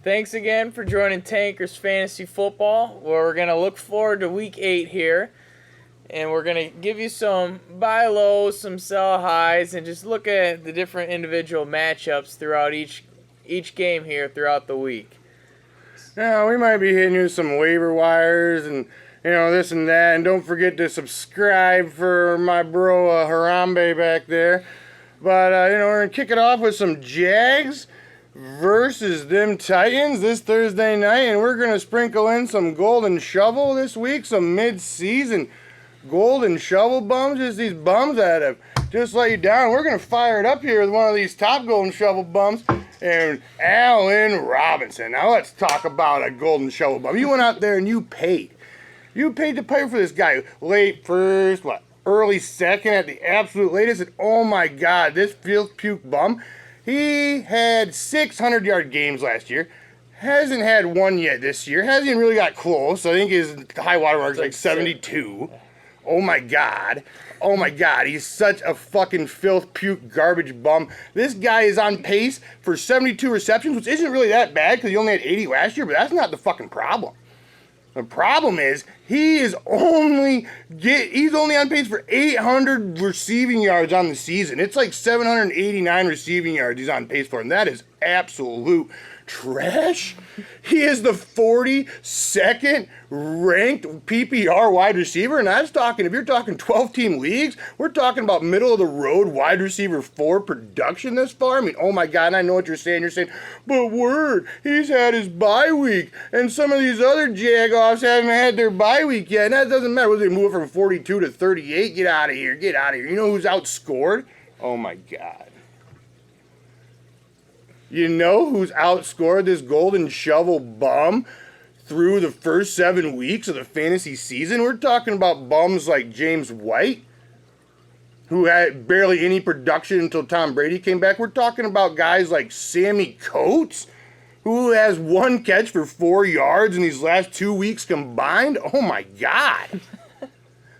Thanks again for joining Tankers Fantasy Football, where we're going to look forward to Week 8 here. And we're going to give you some buy lows, some sell highs, and just look at the different individual matchups throughout each game here throughout the week. Now, we might be hitting you some waiver wires and, this and that. And don't forget to subscribe for my bro Harambe back there. But, we're going to kick it off with some Jags versus them Titans this Thursday night. And we're going to sprinkle in some golden shovel this week, some mid-season golden shovel bums, just these bums that have just let you down. We're going to fire it up here with one of these top golden shovel bums, and Allen Robinson. Now let's talk about a golden shovel bum. You went out there and you paid. You paid to play for this guy. Late first, early second at the absolute latest. And oh my God, this filth puke bum. He had 600-yard games last year. Hasn't had one yet this year. Hasn't even really got close. I think his high water mark is like 72. Oh my God. Oh my God. He's such a fucking filth puke garbage bum. This guy is on pace for 72 receptions, which isn't really that bad because he only had 80 last year, but that's not the fucking problem. The problem is he's only on pace for 800 receiving yards on the season. It's like 789 receiving yards he's on pace for, and that is absolute trash. He is the 42nd ranked PPR wide receiver, and if you're talking 12-team leagues, we're talking about middle-of-the-road wide receiver 4 production this far. I mean, oh my God, and I know what you're saying. You're saying, but he's had his bye week, and some of these other jagoffs haven't had their bye week yet, and that doesn't matter. Whether they move from 42 to 38, get out of here. You know who's outscored? Oh my God. You know who's outscored this golden shovel bum through the first 7 weeks of the fantasy season? We're talking about bums like James White, who had barely any production until Tom Brady came back. We're talking about guys like Sammy Coates, who has 1 catch for 4 yards in these last 2 weeks combined. Oh my God.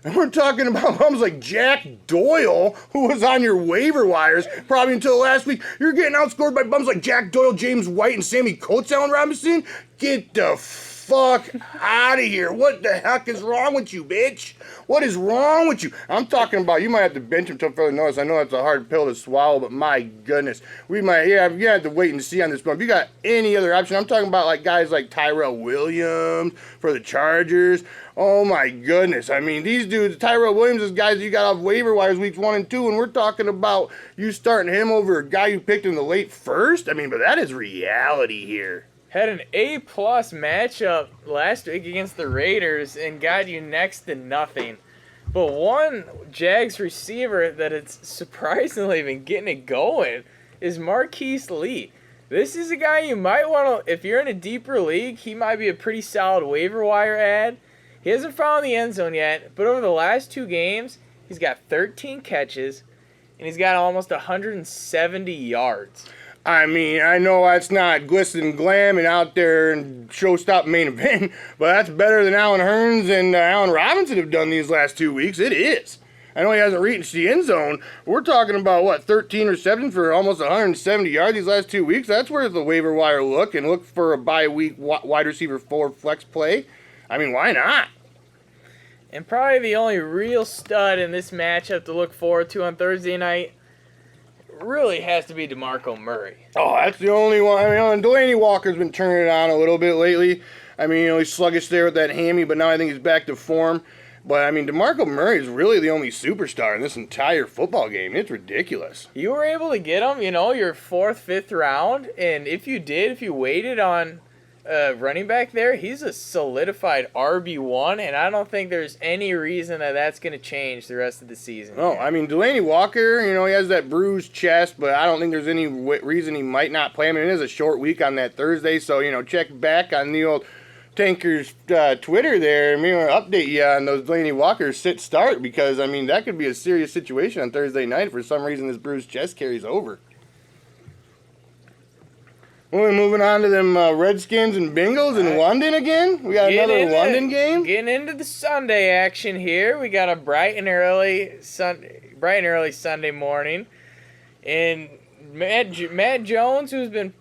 And we're talking about bums like Jack Doyle, who was on your waiver wires probably until last week. You're getting outscored by bums like Jack Doyle, James White, and Sammy Coates, Allen Robinson? Get the fuck out of here. What the heck is wrong with you, bitch? What is wrong with you? I'm talking about you might have to bench him until further notice. I know that's a hard pill to swallow, but my goodness. You have to wait and see on this one. If you got any other option, I'm talking about like guys like Tyrell Williams for the Chargers. Oh my goodness. I mean, these dudes, Tyrell Williams is guys you got off waiver wires weeks 1 and 2, and we're talking about you starting him over a guy you picked in the late first. I mean, but that is reality here. Had an A-plus matchup last week against the Raiders and got you next to nothing. But one Jags receiver that it's surprisingly been getting it going is Marquise Lee. This is a guy you might want to, if you're in a deeper league, he might be a pretty solid waiver wire ad. He hasn't found the end zone yet, but over the last 2 games, he's got 13 catches, and he's got almost 170 yards. I mean, I know that's not glisten and glam and out there and showstop main event, but that's better than Allen Hurns and Allen Robinson have done these last 2 weeks. It is. I know he hasn't reached the end zone. We're talking about, 13 receptions for almost 170 yards these last 2 weeks. That's worth the waiver wire look and look for a bye-week wide receiver 4 flex play. I mean, why not? And probably the only real stud in this matchup to look forward to on Thursday night really has to be DeMarco Murray. Oh, that's the only one. I mean, Delaney Walker's been turning it on a little bit lately. I mean, he's sluggish there with that hammy, but now I think he's back to form. But, I mean, DeMarco Murray is really the only superstar in this entire football game. It's ridiculous. You were able to get him, your 4th, 5th round, and if you waited on running back there, he's a solidified RB1, and I don't think there's any reason that's going to change the rest of the season. Oh, I mean, Delaney Walker, he has that bruised chest, but I don't think there's any reason he might not play. I mean, it is a short week on that Thursday, so, check back on the old Tankers Twitter there, and maybe I'll update you on those Delaney Walker sit-start, because, I mean, that could be a serious situation on Thursday night if for some reason this bruised chest carries over. We're moving on to them Redskins and Bengals in London again. We got another London game. Getting into the Sunday action here. We got a bright and early Sunday morning, and Matt Jones, who's been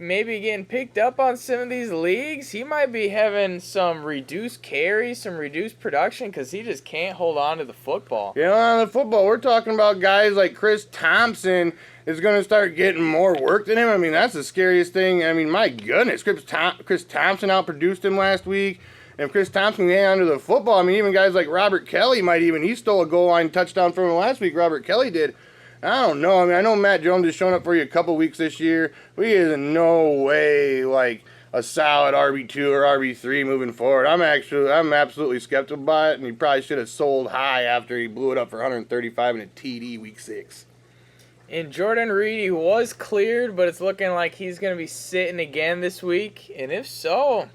maybe getting picked up on some of these leagues. He might be having some reduced carries, some reduced production because he just can't hold on to the football. You know, on the football, we're talking about guys like Chris Thompson is going to start getting more work than him. I mean, that's the scariest thing. I mean, my goodness, Chris Thompson outproduced him last week. And if Chris Thompson can hang on to the football, I mean, even guys like Robert Kelly he stole a goal line touchdown from him last week. Robert Kelly did. I don't know. I mean, I know Matt Jones has shown up for you a couple weeks this year, but he is in no way like a solid RB2 or RB3 moving forward. I'm absolutely skeptical about it, and he probably should have sold high after he blew it up for 135 in a TD week 6. And Jordan Reed, he was cleared, but it's looking like he's going to be sitting again this week. And if so,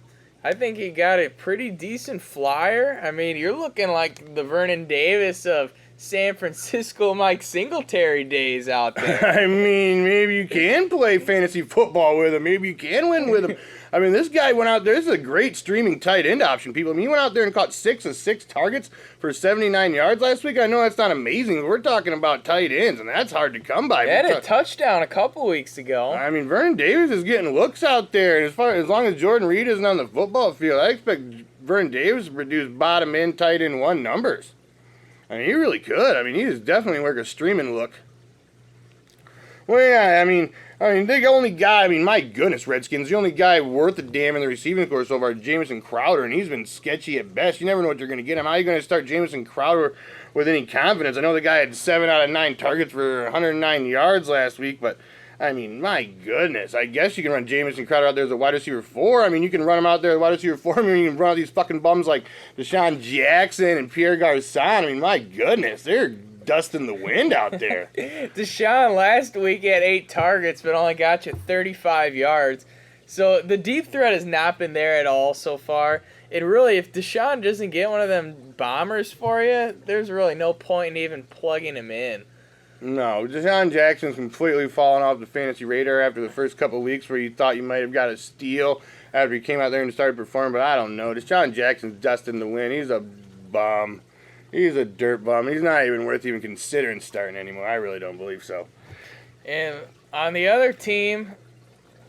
I think he got a pretty decent flyer. I mean, you're looking like the Vernon Davis of San Francisco Mike Singletary days out there. I mean, maybe you can play fantasy football with him. Maybe you can win with him. I mean, this guy went out there. This is a great streaming tight end option, people. I mean, he went out there and caught 6 of 6 targets for 79 yards last week. I know that's not amazing, but we're talking about tight ends, and that's hard to come by. He had a touchdown a couple weeks ago. I mean, Vernon Davis is getting looks out there, and as long as Jordan Reed isn't on the football field, I expect Vernon Davis to produce bottom end tight end 1 numbers. I mean, he really could. I mean, he is definitely worth a streaming look. Well, yeah, I mean, the only guy, my goodness, Redskins, the only guy worth a damn in the receiving corps so far is Jamison Crowder, and he's been sketchy at best. You never know what you're going to get him. How are you going to start Jamison Crowder with any confidence? I know the guy had 7 out of 9 targets for 109 yards last week, but, I mean, my goodness. I guess you can run Jamison Crowder out there as a wide receiver 4. I mean, you can run him out there as a wide receiver 4. I mean, you can run out these fucking bums like Deshaun Jackson and Pierre Garçon. I mean, my goodness, they're dust in the wind out there. Deshaun last week had 8 targets, but only got you 35 yards. So the deep threat has not been there at all so far. It really, if Deshaun doesn't get one of them bombers for you, there's really no point in even plugging him in. No, Deshaun Jackson's completely fallen off the fantasy radar after the first couple of weeks where you thought you might have got a steal after he came out there and started performing, but I don't know. Deshaun Jackson's dust in the wind. He's a bum. He's a dirt bum. He's not even worth even considering starting anymore. I really don't believe so. And on the other team,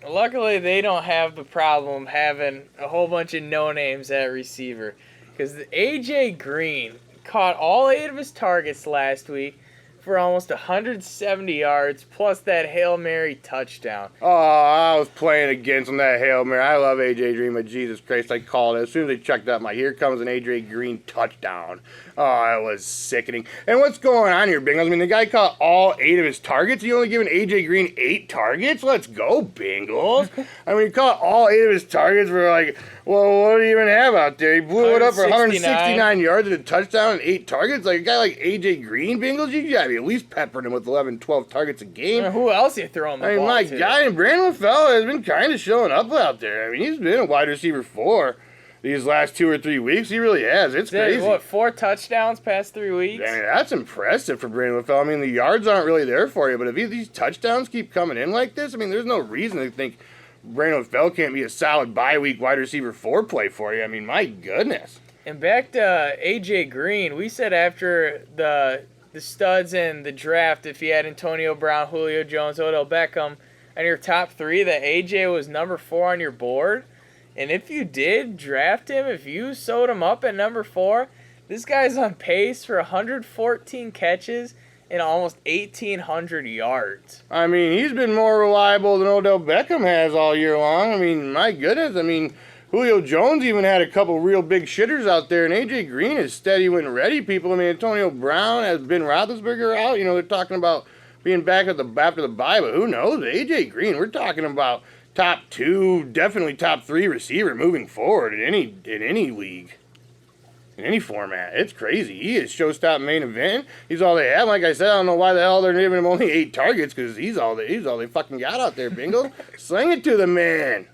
luckily they don't have the problem having a whole bunch of no-names at receiver. Because A.J. Green caught all 8 of his targets last week for almost 170 yards, plus that Hail Mary touchdown. Oh, I was playing against him, that Hail Mary. I love A.J. Green, but Jesus Christ, I called it. As soon as they checked out here comes an A.J. Green touchdown. Oh, it was sickening. And what's going on here, Bengals? I mean, the guy caught all 8 of his targets. You only giving A.J. Green 8 targets? Let's go, Bengals. I mean, he caught all 8 of his targets for like, well, what do you even have out there? He blew it up for 169 yards and a touchdown and 8 targets. Like a guy like A.J. Green, Bengals, you gotta be at least peppering him with 11, 12 targets a game. Who else you throwing the ball my to? guy, and Brandon LaFell has been kind of showing up out there. I mean, he's been a wide receiver 4 these last 2 or 3 weeks. He really has. It's crazy. What, 4 touchdowns past 3 weeks? I mean, that's impressive for Brandon LaFell. I mean, the yards aren't really there for you, but if these touchdowns keep coming in like this, I mean, there's no reason to think Brandon LaFell can't be a solid bye-week wide receiver 4 play for you. I mean, my goodness. And back to A.J. Green, we said after the studs in the draft, if you had Antonio Brown, Julio Jones, Odell Beckham, and your top 3, that A.J. was number 4 on your board. And if you did draft him, if you sewed him up at number 4, this guy's on pace for 114 catches and almost 1,800 yards. I mean, he's been more reliable than Odell Beckham has all year long. I mean, my goodness. I mean, Julio Jones even had a couple real big shitters out there, and A.J. Green is steady when ready, people. I mean, Antonio Brown has Ben Roethlisberger out. You know, they're talking about being back after the bye, but who knows? A.J. Green, we're talking about top 2, definitely top 3 receiver moving forward in any league, in any format. It's crazy. He is showstop main event. He's all they have. Like I said, I don't know why the hell they're giving him only 8 targets, because he's all they fucking got out there, Bingo. Sling it to the man.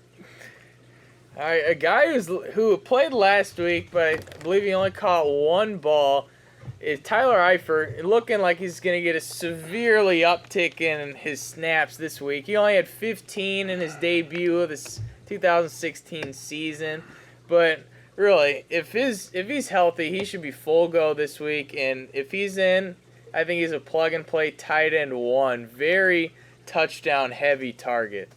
All right, a guy who played last week, but I believe he only caught 1 ball, is Tyler Eifert, looking like he's going to get a severely uptick in his snaps this week. He only had 15 in his debut of this 2016 season, but really, if he's healthy, he should be full go this week, and if he's in, I think he's a plug-and-play tight end 1, very touchdown-heavy target.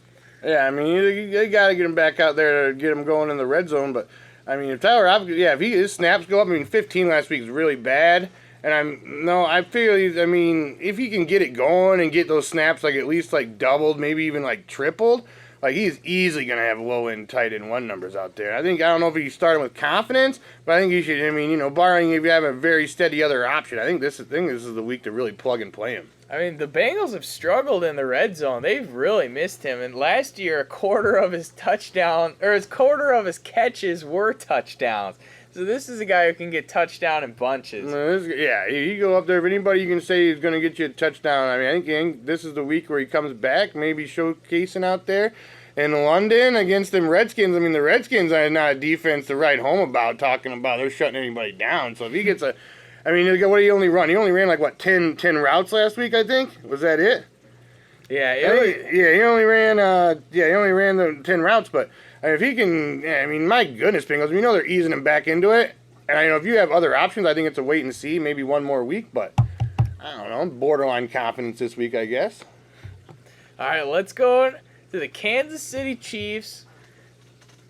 Yeah, I mean, you got to get him back out there to get him going in the red zone. But, I mean, if Tyler Hopkins, if his snaps go up, I mean, 15 last week is really bad. And I feel I mean, if he can get it going and get those snaps like at least like doubled, maybe even like tripled, like he's easily going to have low end, tight end one numbers out there. I don't know if he's starting with confidence, but I think you should, I mean, barring if you have a very steady other option, I think this is the week to really plug and play him. I mean, the Bengals have struggled in the red zone. They've really missed him. And last year, a quarter of his catches were touchdowns. So this is a guy who can get touchdown in bunches. You go up there. If anybody you can say is going to get you a touchdown, I mean, I think this is the week where he comes back, maybe showcasing out there. In London against them Redskins, I mean, the Redskins are not a defense to write home about, talking about they're shutting anybody down. So if he gets what did he only run? He only ran like, 10 routes last week, I think? Was that it? Yeah, he only ran the 10 routes, but if he can, I mean, my goodness, Bengals, we know they're easing him back into it. And I know if you have other options, I think it's a wait and see, maybe one more week, but I don't know, borderline confidence this week, I guess. All right, let's go to the Kansas City Chiefs,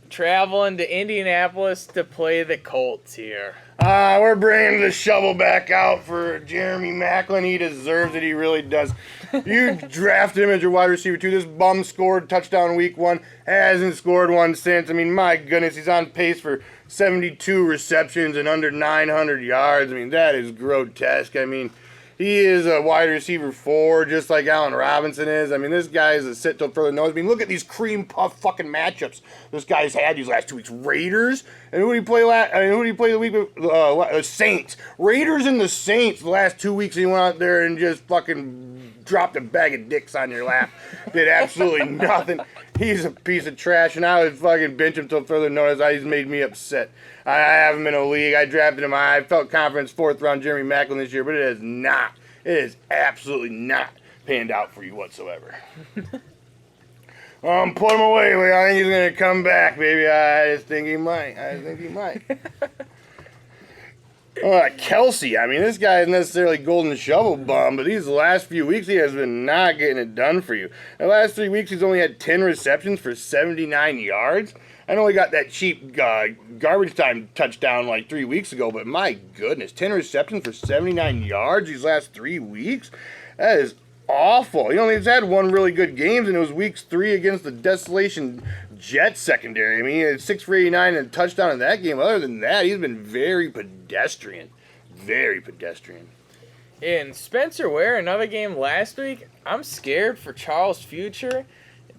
traveling to Indianapolis to play the Colts here. We're bringing the shovel back out for Jeremy Maclin. He deserves it. He really does. You draft him as your wide receiver, too. This bum scored touchdown week 1. Hasn't scored one since. I mean, my goodness, he's on pace for 72 receptions and under 900 yards. I mean, that is grotesque. I mean, he is a wide receiver 4, just like Allen Robinson is. I mean, this guy is a sit till further notice. I mean, look at these cream puff fucking matchups this guy's had these last 2 weeks. Raiders, and who did he play the week with? The Saints. Raiders and the Saints the last 2 weeks. He went out there and just fucking dropped a bag of dicks on your lap. Did absolutely nothing. He's a piece of trash, and I would fucking bench him till further notice. He's made me upset. I have him in a league. I drafted him. I felt confidence 4th round Jeremy Maclin this year, but it is absolutely not panned out for you whatsoever. Put him away. I think he's going to come back, baby. I just think he might. Kelsey, I mean, this guy isn't necessarily golden shovel bum, but these last few weeks he has been not getting it done for you. The last 3 weeks he's only had 10 receptions for 79 yards. I know he got that cheap garbage time touchdown like 3 weeks ago, but my goodness, 10 receptions for 79 yards these last 3 weeks? That is awful. He's had one really good game, and it was week 3 against the Desolation Jets secondary. I mean, he had 6 for 89 and a touchdown in that game. Other than that, he's been very pedestrian. Very pedestrian. In Spencer Ware, another game last week, I'm scared for Charles' future.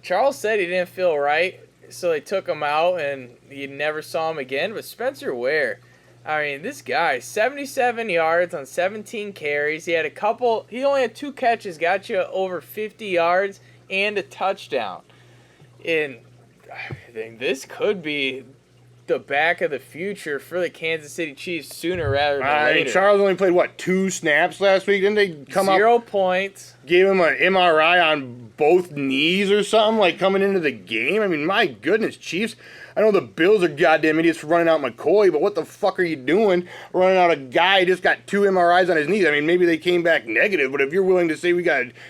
Charles said he didn't feel right, so they took him out, and you never saw him again. But Spencer Ware, I mean, this guy, 77 yards on 17 carries. He only had 2 catches, got you over 50 yards and a touchdown. And I think this could be the back of the future for the Kansas City Chiefs sooner rather than later. Charles only played, 2 snaps last week? Didn't they come 0 points. Gave him an MRI on both knees or something, like coming into the game? I mean, my goodness, Chiefs. I know the Bills are goddamn idiots for running out McCoy, but what the fuck are you doing running out a guy who just got 2 MRIs on his knees? I mean, maybe they came back negative, but if you're willing to say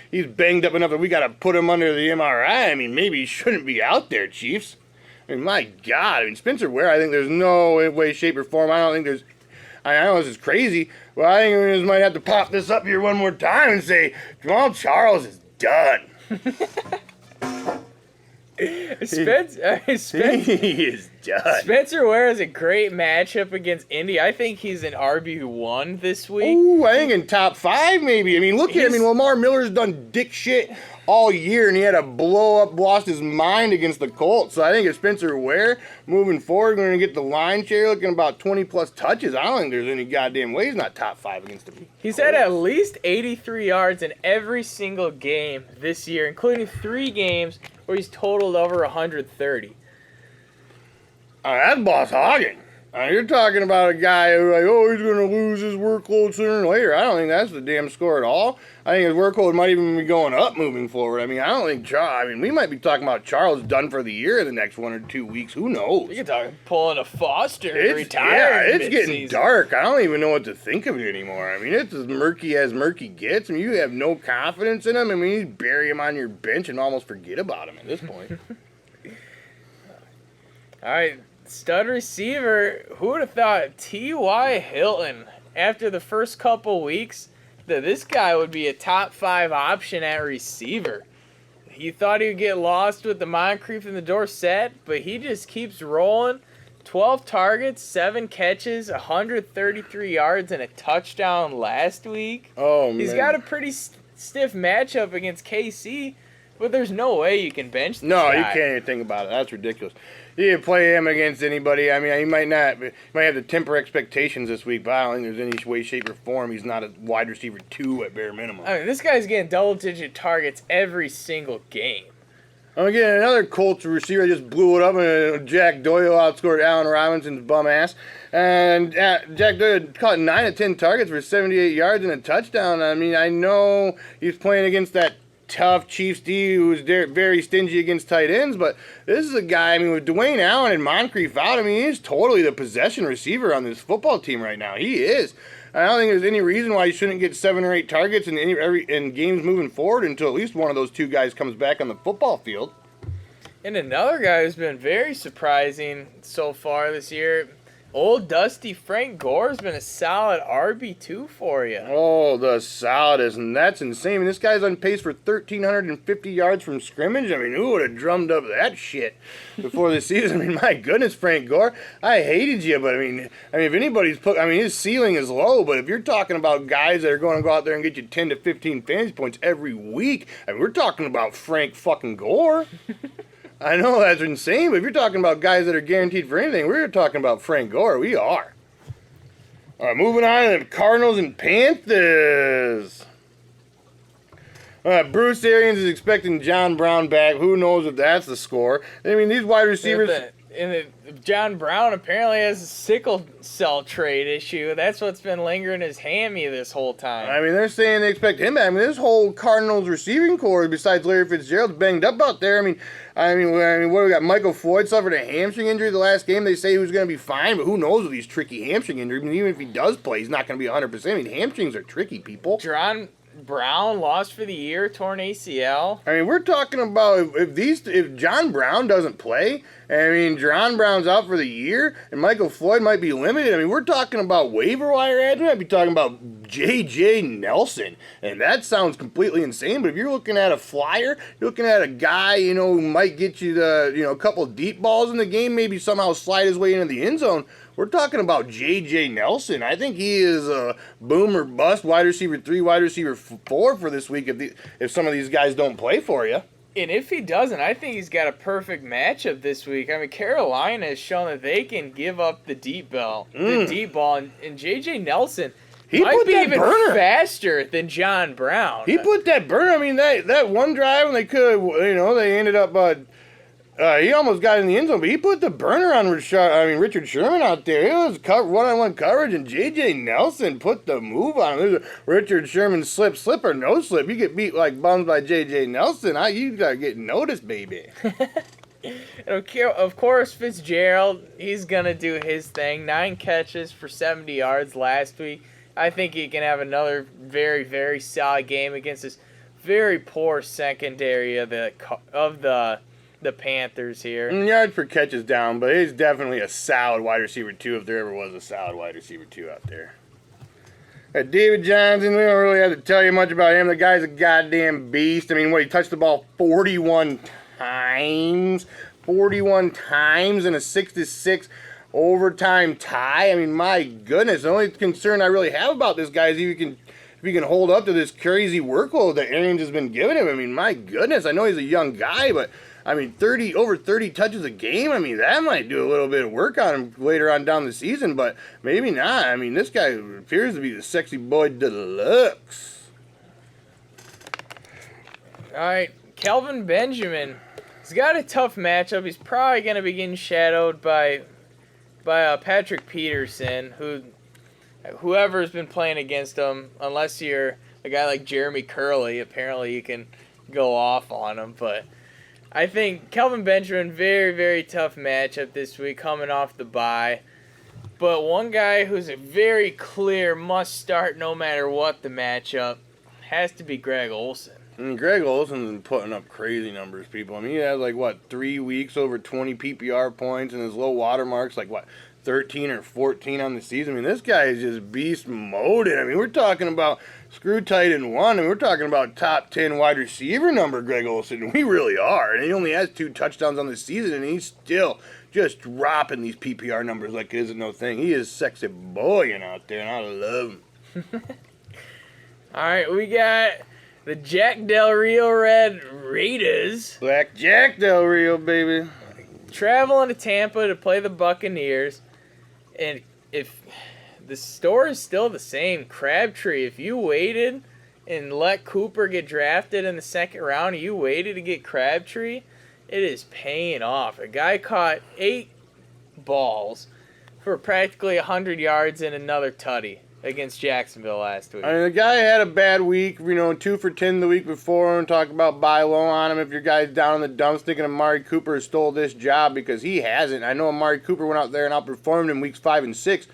he's banged up enough that we got to put him under the MRI, I mean, maybe he shouldn't be out there, Chiefs. I mean, my God. I mean, Spencer Ware, I think there's no way, shape, or form. I know this is crazy, but I think we just might have to pop this up here one more time and say, Jamal Charles is done. He is done. Spencer Ware is a great matchup against Indy. I think he's an RB1 this week. Ooh, I think in top 5 maybe. I mean, Lamar Miller's done dick shit all year, and he had a lost his mind against the Colts. So I think if Spencer Ware moving forward, going to get the line share, looking about 20-plus touches. I don't think there's any goddamn way he's not top 5 against the Colts. He's had at least 83 yards in every single game this year, including 3 games where he's totaled over 130. That's Boss Hogging. You're talking about a guy who, he's going to lose his workload sooner or later. I don't think that's the damn score at all. I think his workload might even be going up moving forward. I mean, I don't think we might be talking about Charles done for the year in the next 1 or 2 weeks. Who knows? You can talk pulling a Foster, retired. Yeah, it's getting dark. I don't even know what to think of it anymore. I mean, it's as murky as murky gets. I mean, you have no confidence in him. I mean, you bury him on your bench and almost forget about him at this point. All right, stud receiver. Who would have thought T.Y. Hilton, after the first couple weeks, that this guy would be a top 5 option at receiver? You thought he would get lost with the Moncrief and the Dorsett, but he just keeps rolling. 12 targets, 7 catches, 133 yards, and a touchdown last week. Oh, man. He's got a pretty stiff matchup against KC, but there's no way you can bench this No, guy. you can't even think about it. That's ridiculous. You can play him against anybody. I mean, he might not. He might have to temper expectations this week, but I don't think there's any way, shape, or form he's not a wide receiver 2 at bare minimum. I mean, this guy's getting double-digit targets every single game. Again, another Colts receiver just blew it up, and Jack Doyle outscored Allen Robinson's bum ass. And Jack Doyle caught 9 of 10 targets for 78 yards and a touchdown. I mean, I know he's playing against that tough Chiefs D who's very stingy against tight ends, but this is a guy, I mean, with Dwayne Allen and Moncrief out, I mean, he's totally the possession receiver on this football team right now. He is. I don't think there's any reason why he shouldn't get 7 or 8 targets in games moving forward until at least one of those 2 guys comes back on the football field. And another guy who's been very surprising so far this year, old Dusty Frank Gore has been a solid RB2 for you. Oh, the solidest, and that's insane. I mean, this guy's on pace for 1,350 yards from scrimmage. I mean, who would have drummed up that shit before the season? I mean, my goodness, Frank Gore, I hated you, but I mean, if anybody's his ceiling is low, but if you're talking about guys that are going to go out there and get you 10 to 15 fantasy points every week, I mean, we're talking about Frank fucking Gore. I know that's insane, but if you're talking about guys that are guaranteed for anything, we're talking about Frank Gore. We are. All right, moving on to the Cardinals and Panthers. Bruce Arians is expecting John Brown back. Who knows if that's the score? I mean, these wide receivers... John Brown apparently has a sickle cell trait issue. That's what's been lingering his hammy this whole time. I mean, they're saying they expect him back. I mean, this whole Cardinals receiving core, besides Larry Fitzgerald's banged up out there. I mean, what do we got? Michael Floyd suffered a hamstring injury the last game. They say he was going to be fine, but who knows with these tricky hamstring injuries? I mean, even if he does play, he's not going to be 100%. I mean, hamstrings are tricky, people. John Brown lost for the year, torn ACL. I mean, we're talking about if John Brown doesn't play, I mean, John Brown's out for the year, and Michael Floyd might be limited. I mean, we're talking about waiver wire ads. We might be talking about J.J. Nelson, and that sounds completely insane. But if you're looking at a flyer, you're looking at a guy, who might get you a couple of deep balls in the game, maybe somehow slide his way into the end zone. We're talking about J.J. Nelson. I think he is a boom or bust wide receiver 3, wide receiver 4 for this week if some of these guys don't play for you. And if he doesn't, I think he's got a perfect matchup this week. I mean, Carolina has shown that they can give up the deep ball, and J.J. Nelson might be even faster than John Brown. He put that burner. I mean, that one drive when they could, they ended up. He almost got in the end zone, but he put the burner on Richard Sherman out there. It was one-on-one coverage, and J.J. Nelson put the move on him. There's a Richard Sherman slip or no slip. You get beat like bums by J.J. Nelson. You got to get noticed, baby. And of course, Fitzgerald, he's going to do his thing. 9 catches for 70 yards last week. I think he can have another very, very solid game against this very poor secondary of the Panthers here. Yards per catch is down, but he's definitely a solid wide receiver 2 if there ever was a solid wide receiver 2 out there. David Johnson, we don't really have to tell you much about him. The guy's a goddamn beast. I mean, he touched the ball 41 times. 41 times in a 6-6 overtime tie. I mean, my goodness. The only concern I really have about this guy is if he can hold up to this crazy workload that Arians has been giving him. I mean, my goodness. I know he's a young guy, but I mean, over 30 touches a game, I mean, that might do a little bit of work on him later on down the season, but maybe not. I mean, this guy appears to be the sexy boy deluxe. All right, Kelvin Benjamin. He's got a tough matchup. He's probably going to be getting shadowed by Patrick Peterson, whoever's been playing against him, unless you're a guy like Jeremy Curley, apparently you can go off on him, but I think Kelvin Benjamin, very, very tough matchup this week, coming off the bye. But one guy who's a very clear must start no matter what the matchup has to be Greg Olsen. And Greg Olson's been putting up crazy numbers, people. I mean, he has, 3 weeks over 20 PPR points, and his low water mark's 13 or 14 on the season. I mean, this guy is just beast moded. I mean, we're talking about screw tight in one, and we're talking about top 10 wide receiver number, Greg Olson. And we really are. And he only has 2 touchdowns on the season, and he's still just dropping these PPR numbers like it isn't no thing. He is sexy boying out there, and I love him. All right, we got the Jack Del Rio Red Raiders. Black Jack Del Rio, baby. Traveling to Tampa to play the Buccaneers. And if the story is still the same, Crabtree, if you waited and let Cooper get drafted in the second round, and you waited to get Crabtree, it is paying off. A guy caught 8 balls for practically 100 yards and another tutty against Jacksonville last week. I mean, the guy had a bad week, 2 for 10 the week before, and talk about buy low on him if your guy's down in the dumps thinking Amari Cooper has stole this job, because he hasn't. I know Amari Cooper went out there and outperformed in weeks 5 and 6,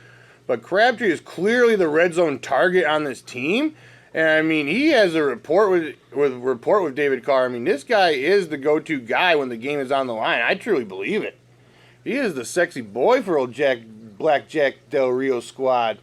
but Crabtree is clearly the red zone target on this team. And I mean, he has a rapport with David Carr. I mean, this guy is the go-to guy when the game is on the line. I truly believe it. He is the sexy boy for old Black Jack Del Rio squad.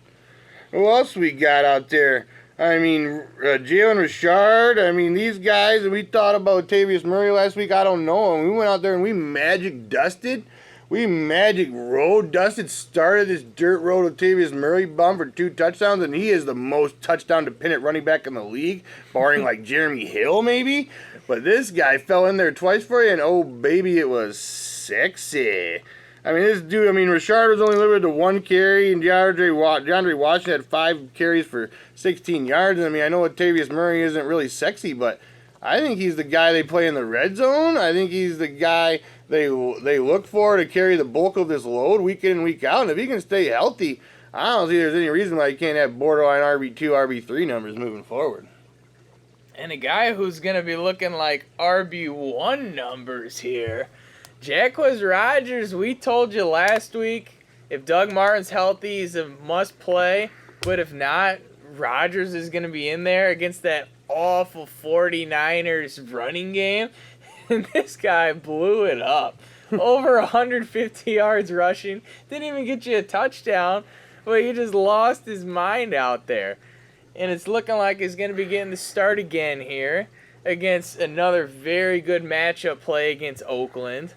Who else we got out there? I mean, Jalen Richard. I mean, these guys. We thought about Latavius Murray last week. I don't know. And we went out there and we magic dusted. We magic road dusted, started this dirt road Latavius Murray bum for 2 touchdowns, and he is the most touchdown-dependent running back in the league, barring Jeremy Hill maybe. But this guy fell in there twice for you, and oh baby, it was sexy. I mean, this dude, Richard was only limited to 1 carry, and DeAndre Washington had 5 carries for 16 yards. And I know Latavius Murray isn't really sexy, but I think he's the guy they play in the red zone. I think he's the guy they look for to carry the bulk of this load week in and week out. And if he can stay healthy, I don't see there's any reason why he can't have borderline RB2, RB3 numbers moving forward. And a guy who's going to be looking like RB1 numbers here, Jacquizz Rodgers. We told you last week, if Doug Martin's healthy, he's a must-play. But if not, Rodgers is going to be in there against that awful 49ers running game. And this guy blew it up. Over 150 yards rushing. Didn't even get you a touchdown, but he just lost his mind out there. And it's looking like he's going to be getting the start again here against another very good matchup play against Oakland.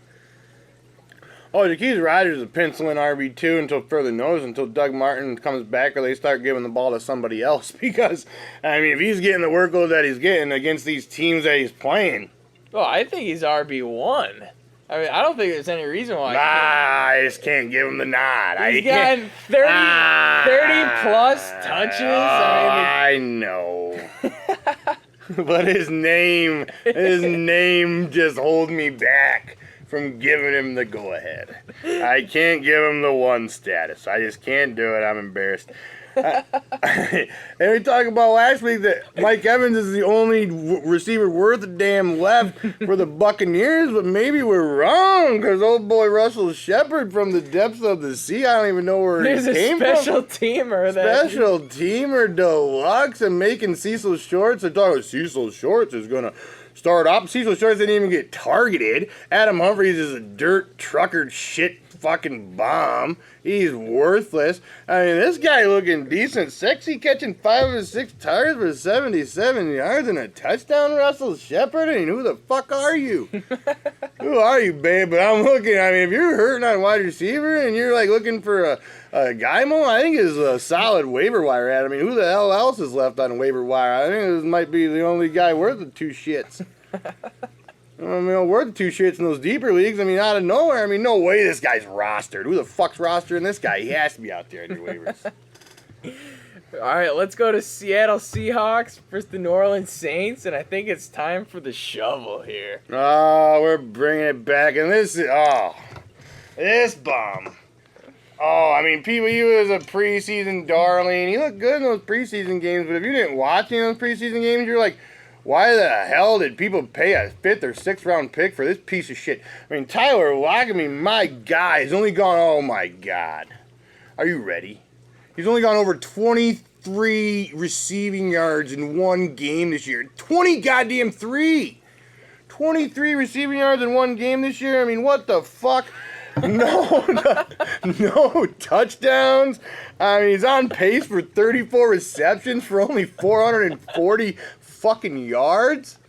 Oh, Jacquizz Rodgers is a pencil in RB2 until further notice, until Doug Martin comes back or they start giving the ball to somebody else. Because, if he's getting the workload that he's getting against these teams that he's playing. Well, I think he's RB1. I don't think there's any reason why. I just can't give him the nod. He's got 30-plus touches. I know. But his name just holds me back from giving him the go-ahead. I can't give him the 1 status. I just can't do it. I'm embarrassed. And we talked about last week that Mike Evans is the only receiver worth a damn left for the Buccaneers, but maybe we're wrong, because old boy Russell Shepard from the depths of the sea, I don't even know where he came from. Special teamer deluxe, and making Cecil Shorts. They're talking about Cecil Shorts is going to start up. Cecil Shorts didn't even get targeted. Adam Humphries is a dirt trucker shit fucking bomb. He's worthless. This guy looking decent, sexy, catching 5 of his 6 targets for 77 yards and a touchdown, Russell Shepard. Who the fuck are you? Who are you, babe? But I'm looking, if you're hurting on wide receiver and you're looking for a guy mo, I think is a solid waiver wire ad. Who the hell else is left on waiver wire? I think this might be the only guy worth the 2 shits. Worth the 2 shits in those deeper leagues. Out of nowhere. No way this guy's rostered. Who the fuck's rostering this guy? He has to be out there in your waivers. All right, let's go to Seattle Seahawks versus the New Orleans Saints, and I think it's time for the shovel here. Oh, we're bringing it back, and this bum. PYU is a preseason darling. He looked good in those preseason games, but if you didn't watch any of those preseason games, you're like, why the hell did people pay a 5th or 6th round pick for this piece of shit? Tyler Lockett, my guy, has only gone, oh my God. Are you ready? He's only gone over 20 23 receiving yards in one game this year. 20 goddamn 3. 23 receiving yards in one game this year. I mean, what the fuck? No touchdowns. I mean, he's on pace for 34 receptions for only 440 fucking yards.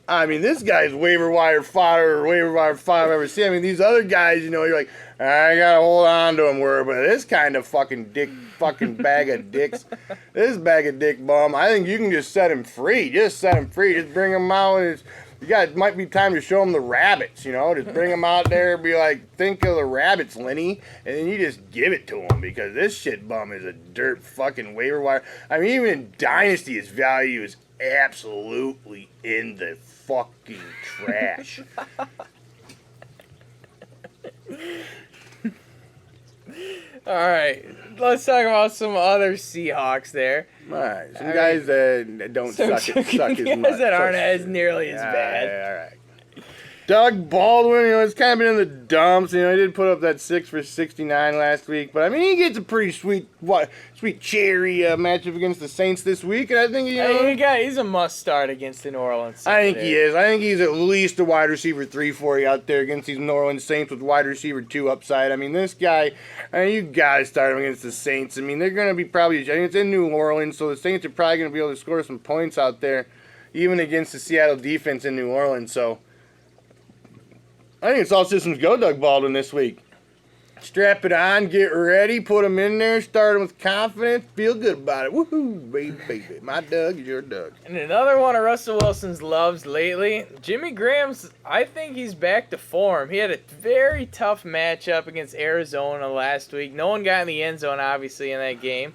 I mean, this guy's waiver wire fodder, waiver wire fodder I've ever seen. I mean, these other guys, you know, you're like, I gotta hold on to him, but this kind of fucking bag of dicks, this bag of dick bum, I think you can just set him free. Just set him free. Just bring him out. And it might be time to show him the rabbits, you know. Just bring him out there and be like, think of the rabbits, Lenny. And then you just give it to him because this shit bum is a dirt fucking waiver wire. I mean, even in Dynasty, his value is absolutely in the fucking trash. All right, let's talk about some other Seahawks there. All right, some guys that don't suck as much. Guys that aren't as nearly as bad. All right. Doug Baldwin, you know, it's kind of been in the dumps. You know, he did put up that 6 for 69 last week, but I mean, he gets a pretty sweet cherry matchup against the Saints this week, and I think he's a must start against the New Orleans Saints. I think he is. I think he's at least a wide receiver 3 for you out there against these New Orleans Saints with wide receiver 2 upside. I mean, this guy, you gotta start him against the Saints. I mean, they're gonna be I think it's in New Orleans, so the Saints are probably gonna be able to score some points out there, even against the Seattle defense in New Orleans. So I think it's all systems go, Doug Baldwin, this week. Strap it on, get ready, put him in there, start him with confidence, feel good about it. Woohoo, baby. My Doug is your Doug. And another one of Russell Wilson's loves lately, Jimmy Graham's, I think he's back to form. He had a very tough matchup against Arizona last week. No one got in the end zone, obviously, in that game.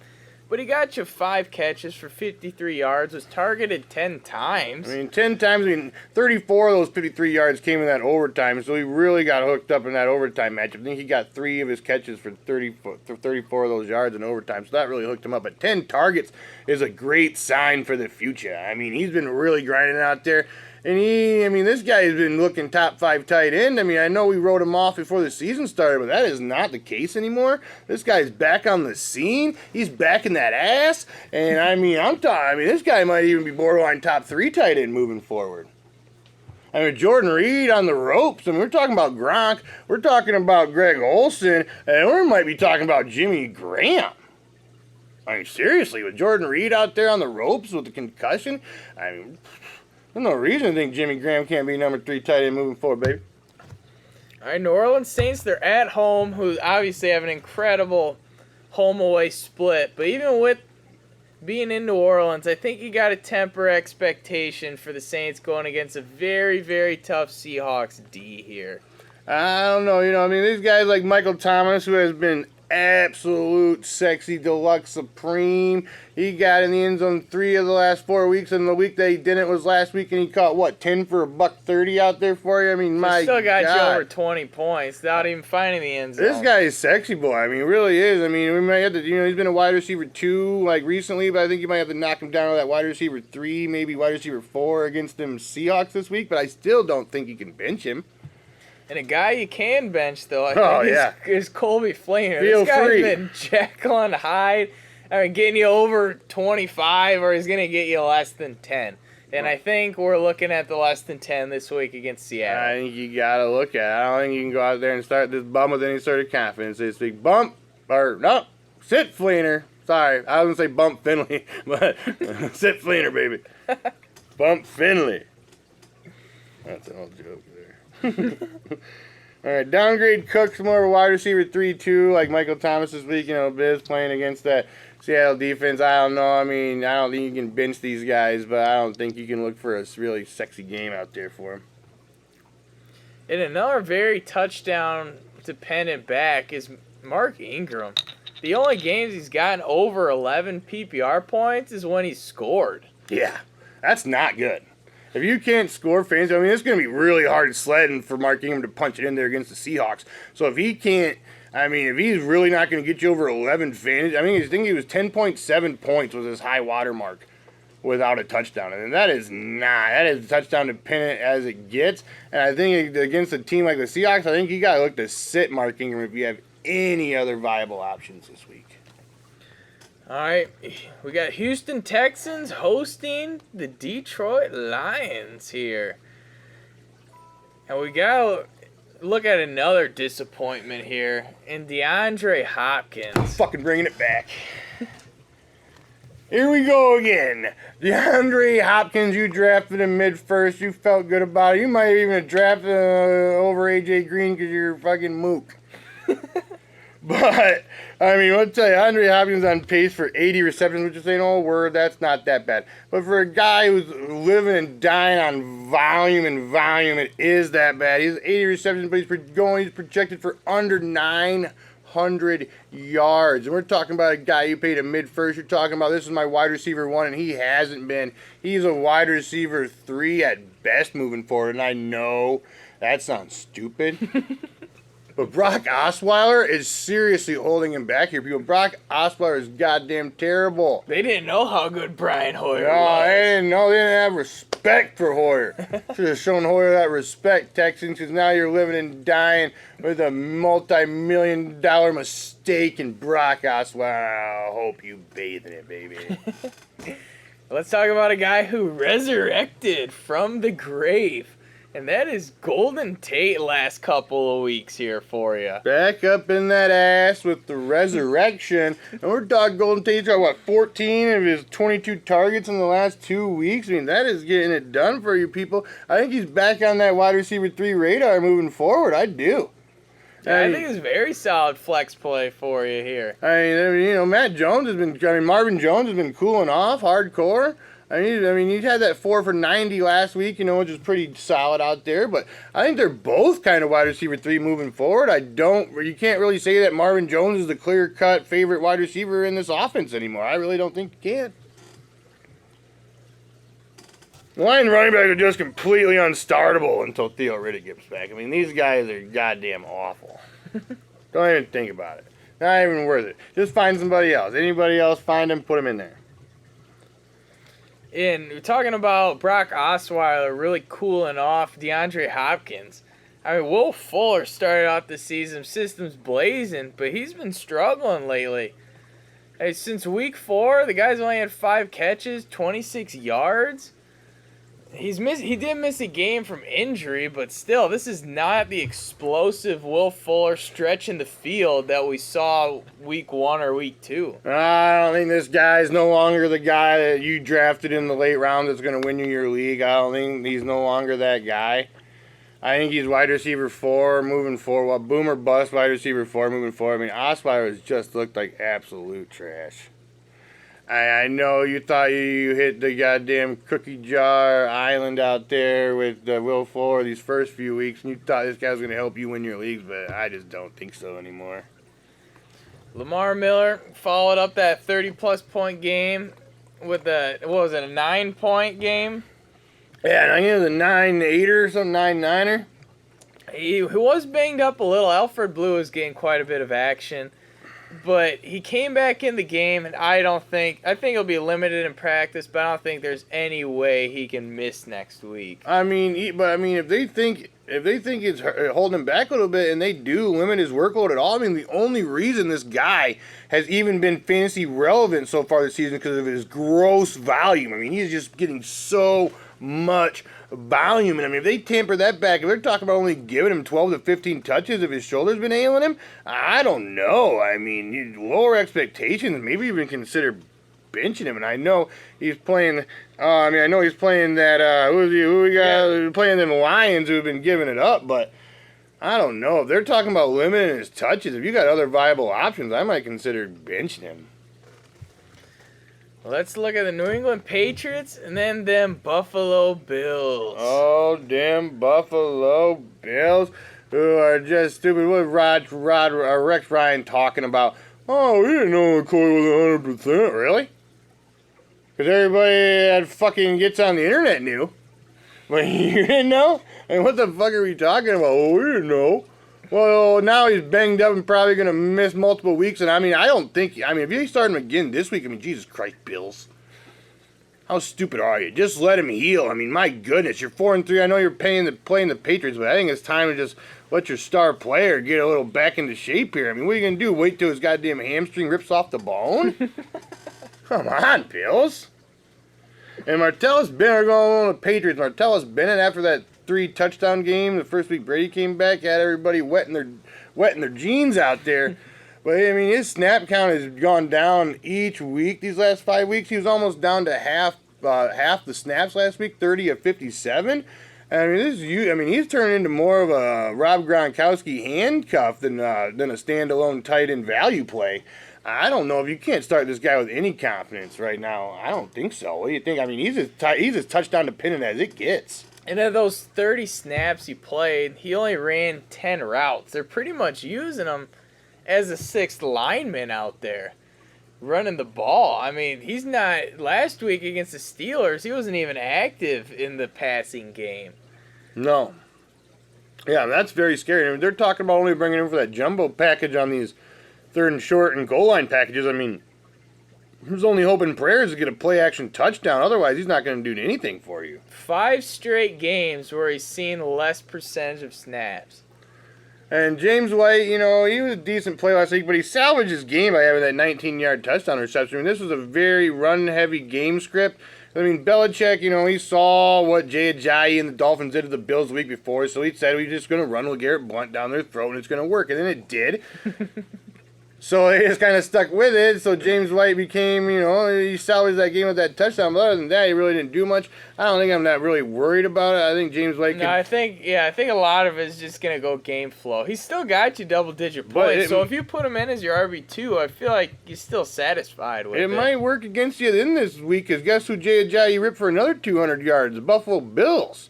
But he got you 5 catches for 53 yards, was targeted 10 times. I mean, 10 times, 34 of those 53 yards came in that overtime, so he really got hooked up in that overtime matchup. I think he got 3 of his catches for 34 of those yards in overtime, so that really hooked him up. But 10 targets is a great sign for the future. I mean, he's been really grinding out there. And this guy has been looking top 5 tight end. I mean, I know we wrote him off before the season started, but that is not the case anymore. This guy's back on the scene. He's back in that ass. And this guy might even be borderline top 3 tight end moving forward. I mean, Jordan Reed on the ropes. I mean, we're talking about Gronk. We're talking about Greg Olsen. And we might be talking about Jimmy Graham. I mean, seriously, with Jordan Reed out there on the ropes with the concussion, I mean, there's no reason to think Jimmy Graham can't be number 3 tight end moving forward, baby. All right, New Orleans Saints, they're at home, who obviously have an incredible home-away split. But even with being in New Orleans, I think you got to temper expectation for the Saints going against a very, very tough Seahawks D here. I don't know. You know, I mean, these guys like Michael Thomas, who has been absolute sexy deluxe supreme. He got in the end zone 3 of the last 4 weeks, and the week that he didn't was last week, and he caught 10 for $130 out there for you. I mean, my still got God. you over 20 points without even finding the end zone. This guy is sexy boy. I mean, he really is. I mean, we might have to, he's been a wide receiver 2 recently, but I think you might have to knock him down to that wide receiver 3, maybe wide receiver 4 against them Seahawks this week. But I still don't think you can bench him. And a guy you can bench, though, I think is Colby Fleener. Feel this guy's free. been Jekyll and Hyde. I mean, getting you over 25, or he's going to get you less than 10. And I think we're looking at the less than 10 this week against Seattle. I think you got to look at it. I don't think you can go out there and start this bum with any sort of confidence this week. Sit Fleener. Sorry, I was going to say bump Finley, but sit Fleener, baby. Bump Finley. That's an old joke there. All right, downgrade Cooks more of a wide receiver 3-2 like Michael Thomas this week. Biz playing against that Seattle defense. I don't know. I mean, I don't think you can bench these guys, but I don't think you can look for a really sexy game out there for him. And another very touchdown-dependent back is Mark Ingram. The only games he's gotten over 11 PPR points is when he's scored. Yeah, that's not good. If you can't score fantasy, I mean, it's going to be really hard sledding for Mark Ingram to punch it in there against the Seahawks. So if he can't, if he's really not going to get you over 11 fantasy, I think he was 10.7 points was his high water mark without a touchdown. And that is touchdown dependent as it gets. And I think against a team like the Seahawks, I think you got to look to sit Mark Ingram if you have any other viable options this week. All right, we got Houston Texans hosting the Detroit Lions here. And we got to look at another disappointment here in DeAndre Hopkins. Fucking bringing it back. Here we go again. DeAndre Hopkins, you drafted him mid-first. You felt good about it. You might even have drafted over A.J. Green because you're fucking mook. But, I mean, I'll tell you, Andre Hopkins on pace for 80 receptions, which is saying, oh, word, that's not that bad. But for a guy who's living and dying on volume, it is that bad. He's 80 receptions, but he's projected for under 900 yards. And we're talking about a guy you paid a mid-first. You're talking about, this is my wide receiver 1, and he hasn't been. He's a wide receiver 3 at best moving forward. And I know that sounds stupid. But Brock Osweiler is seriously holding him back here, people. Brock Osweiler is goddamn terrible. They didn't know how good Brian Hoyer No, was. they didn't know. They didn't have respect for Hoyer. Should have shown Hoyer that respect, Texans, because now you're living and dying with a multi-million-dollar mistake in Brock Osweiler. I hope you bathe in it, baby. Let's talk about a guy who resurrected from the grave. And that is Golden Tate last couple of weeks here for you. Back up in that ass with the resurrection. And we're talking Golden Tate's got, what, 14 of his 22 targets in the last 2 weeks? I mean, that is getting it done for you people. I think he's back on that wide receiver 3 radar moving forward. I do. Yeah, I think it's very solid flex play for you here. I mean, you know, Marvin Jones has been cooling off hardcore. I mean, he had that 4 for 90 last week, you know, which is pretty solid out there. But I think they're both kind of wide receiver 3 moving forward. You can't really say that Marvin Jones is the clear-cut favorite wide receiver in this offense anymore. I really don't think you can. The Lions running backs are just completely unstartable until Theo Riddick gets back. I mean, these guys are goddamn awful. Don't even think about it. Not even worth it. Just find somebody else. Anybody else, find them, put them in there. And we're talking about Brock Osweiler really cooling off DeAndre Hopkins. I mean, Will Fuller started out the season, systems blazing, but he's been struggling lately. Hey, since week 4, the guy's only had 5 catches, 26 yards. He did miss a game from injury, but still, this is not the explosive Will Fuller stretch in the field that we saw week 1 or week 2. I don't think this guy's no longer the guy that you drafted in the late round that's going to win you your league. I don't think he's no longer that guy. I think he's wide receiver 4 moving forward. Well, boom or bust wide receiver 4 moving forward. I mean, Osweiler has just looked like absolute trash. I know you thought you hit the goddamn cookie jar island out there with Will Fuller these first few weeks, and you thought this guy was going to help you win your leagues, but I just don't think so anymore. Lamar Miller followed up that 30-plus point game with a 9-point game? Yeah, I think it was a 9-8er or something, 9-9er. He was banged up a little. Alfred Blue was getting quite a bit of action. But he came back in the game, and I think he'll be limited in practice, but I don't think there's any way he can miss next week. I mean, if they think it's holding him back a little bit, and they do limit his workload at all, I mean, the only reason this guy has even been fantasy relevant so far this season because of his gross volume. I mean, he's just getting so much volume. And I mean, if they tamper that back, if they're talking about only giving him 12 to 15 touches if his shoulder's been ailing him, I don't know. I mean, lower expectations, maybe even consider benching him. And I know he's playing, he's playing that, who we got playing them Lions who have been giving it up, but I don't know. If they're talking about limiting his touches, if you got other viable options, I might consider benching him. Let's look at the New England Patriots and then them Buffalo Bills. Oh, damn Buffalo Bills, who are just stupid. What Rex Ryan talking about? Oh, we didn't know McCoy was 100%. Really? Because everybody that fucking gets on the internet knew. But you didn't know? And what the fuck are we talking about? Oh, we didn't know. Well, now he's banged up and probably going to miss multiple weeks. And, if you start him again this week, Jesus Christ, Bills. How stupid are you? Just let him heal. I mean, my goodness, you're 4-3. I know you're playing the Patriots, but I think it's time to just let your star player get a little back into shape here. I mean, what are you going to do? Wait till his goddamn hamstring rips off the bone? Come on, Bills. And Martellus Bennett, going on the Patriots. Martellus Bennett, after that 3-touchdown game, the first week Brady came back, had everybody wetting their jeans out there. But, I mean, his snap count has gone down each week these last 5 weeks. He was almost down to half the snaps last week, 30 of 57. I mean, he's turned into more of a Rob Gronkowski handcuff than a standalone tight end value play. I don't know if you can't start this guy with any confidence right now. I don't think so. What do you think? I mean, he's as touchdown dependent as it gets. And of those 30 snaps he played, he only ran 10 routes. They're pretty much using him as a sixth lineman out there, running the ball. I mean, he's not. Last week against the Steelers, he wasn't even active in the passing game. No. Yeah, that's very scary. I mean, they're talking about only bringing him for that jumbo package on these 3rd and short and goal line packages. I mean, who's only hoping prayers to get a play action touchdown? Otherwise, he's not going to do anything for you. 5 straight games where he's seen less percentage of snaps. And James White, you know, he was a decent play last week, but he salvaged his game by having that 19-yard touchdown reception. I mean, this was a very run-heavy game script. I mean, Belichick, you know, he saw what Jay Ajayi and the Dolphins did to the Bills the week before, so he said we're just going to run LeGarrette Blount down their throat and it's going to work. And then it did. So they just kind of stuck with it. So James White became, you know, he salvaged that game with that touchdown. But other than that, he really didn't do much. I don't think I'm not really worried about it. I think James White can... No, I think a lot of it is just going to go game flow. He's still got you double-digit points. So if you put him in as your RB2, I feel like you're still satisfied with it. It might work against you in this week, because guess who Jay Ajayi ripped for another 200 yards? The Buffalo Bills.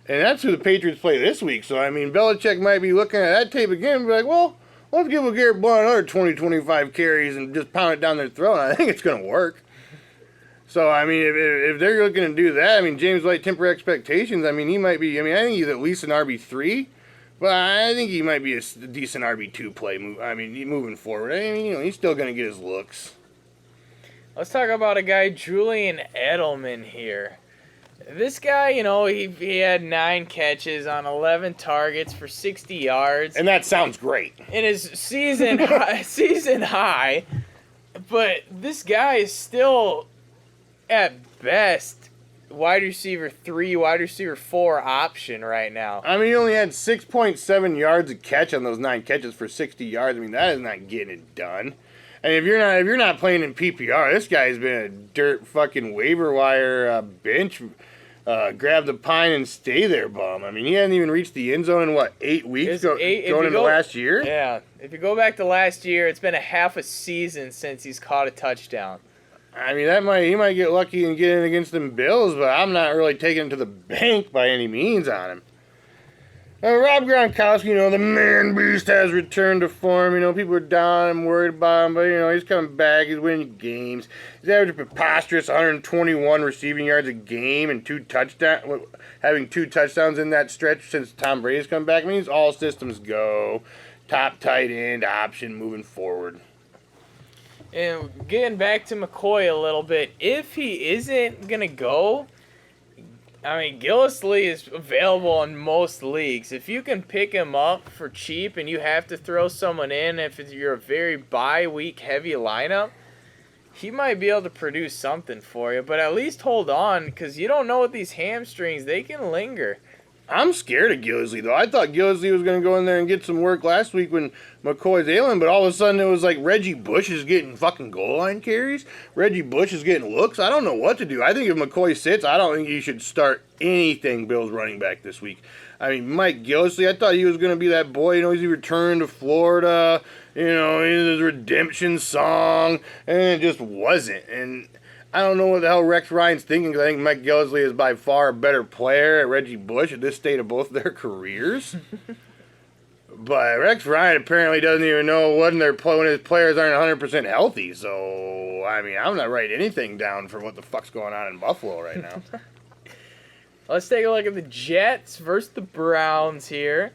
And that's who the Patriots play this week. So, I mean, Belichick might be looking at that tape again and be like, well, let's give LeGarrette Blount another 20, 25 carries and just pound it down their throat. I think it's going to work. So, I mean, if they're looking to do that, I mean, James White temper expectations. I mean, he might be, I mean, I think he's at least an RB3, but I think he might be a decent RB2 play. Moving forward. I mean, you know, he's still going to get his looks. Let's talk about a guy, Julian Edelman here. This guy, you know, he had 9 catches on 11 targets for 60 yards. And that sounds great. In his season high, but this guy is still, at best, wide receiver 3, wide receiver 4 option right now. I mean, he only had 6.7 yards a catch on those 9 catches for 60 yards. I mean, that is not getting it done. And if you're not playing in PPR, this guy's been a dirt fucking waiver wire bench. Grab the pine and stay there, bum. I mean, he hadn't even reached the end zone in, 8 weeks going into last year? Yeah. If you go back to last year, it's been a half a season since he's caught a touchdown. I mean, he might get lucky and get in against them Bills, but I'm not really taking him to the bank by any means on him. Rob Gronkowski, you know, the man beast has returned to form. You know, people are down and worried about him, but, you know, he's coming back. He's winning games. He's averaging preposterous 121 receiving yards a game and having 2 touchdowns in that stretch since Tom Brady's come back. I mean, all systems go. Top tight end option moving forward. And getting back to McCoy a little bit, if he isn't going to go, I mean, Gillislee is available in most leagues. If you can pick him up for cheap and you have to throw someone in, if you're a very bye-week heavy lineup, he might be able to produce something for you. But at least hold on, because you don't know with these hamstrings, they can linger. I'm scared of Gillislee, though. I thought Gillislee was going to go in there and get some work last week when McCoy's ailing, but all of a sudden it was like Reggie Bush is getting fucking goal line carries. Reggie Bush is getting looks. I don't know what to do. I think if McCoy sits, I don't think you should start anything Bills running back this week. I mean, Mike Gillislee, I thought he was going to be that boy. You know, he's returned to Florida, you know, his redemption song, and it just wasn't. And I don't know what the hell Rex Ryan's thinking, because I think Mike Gillislee is by far a better player at Reggie Bush at this state of both their careers. But Rex Ryan apparently doesn't even know when his players aren't 100% healthy. So, I mean, I'm not writing anything down for what the fuck's going on in Buffalo right now. Let's take a look at the Jets versus the Browns here.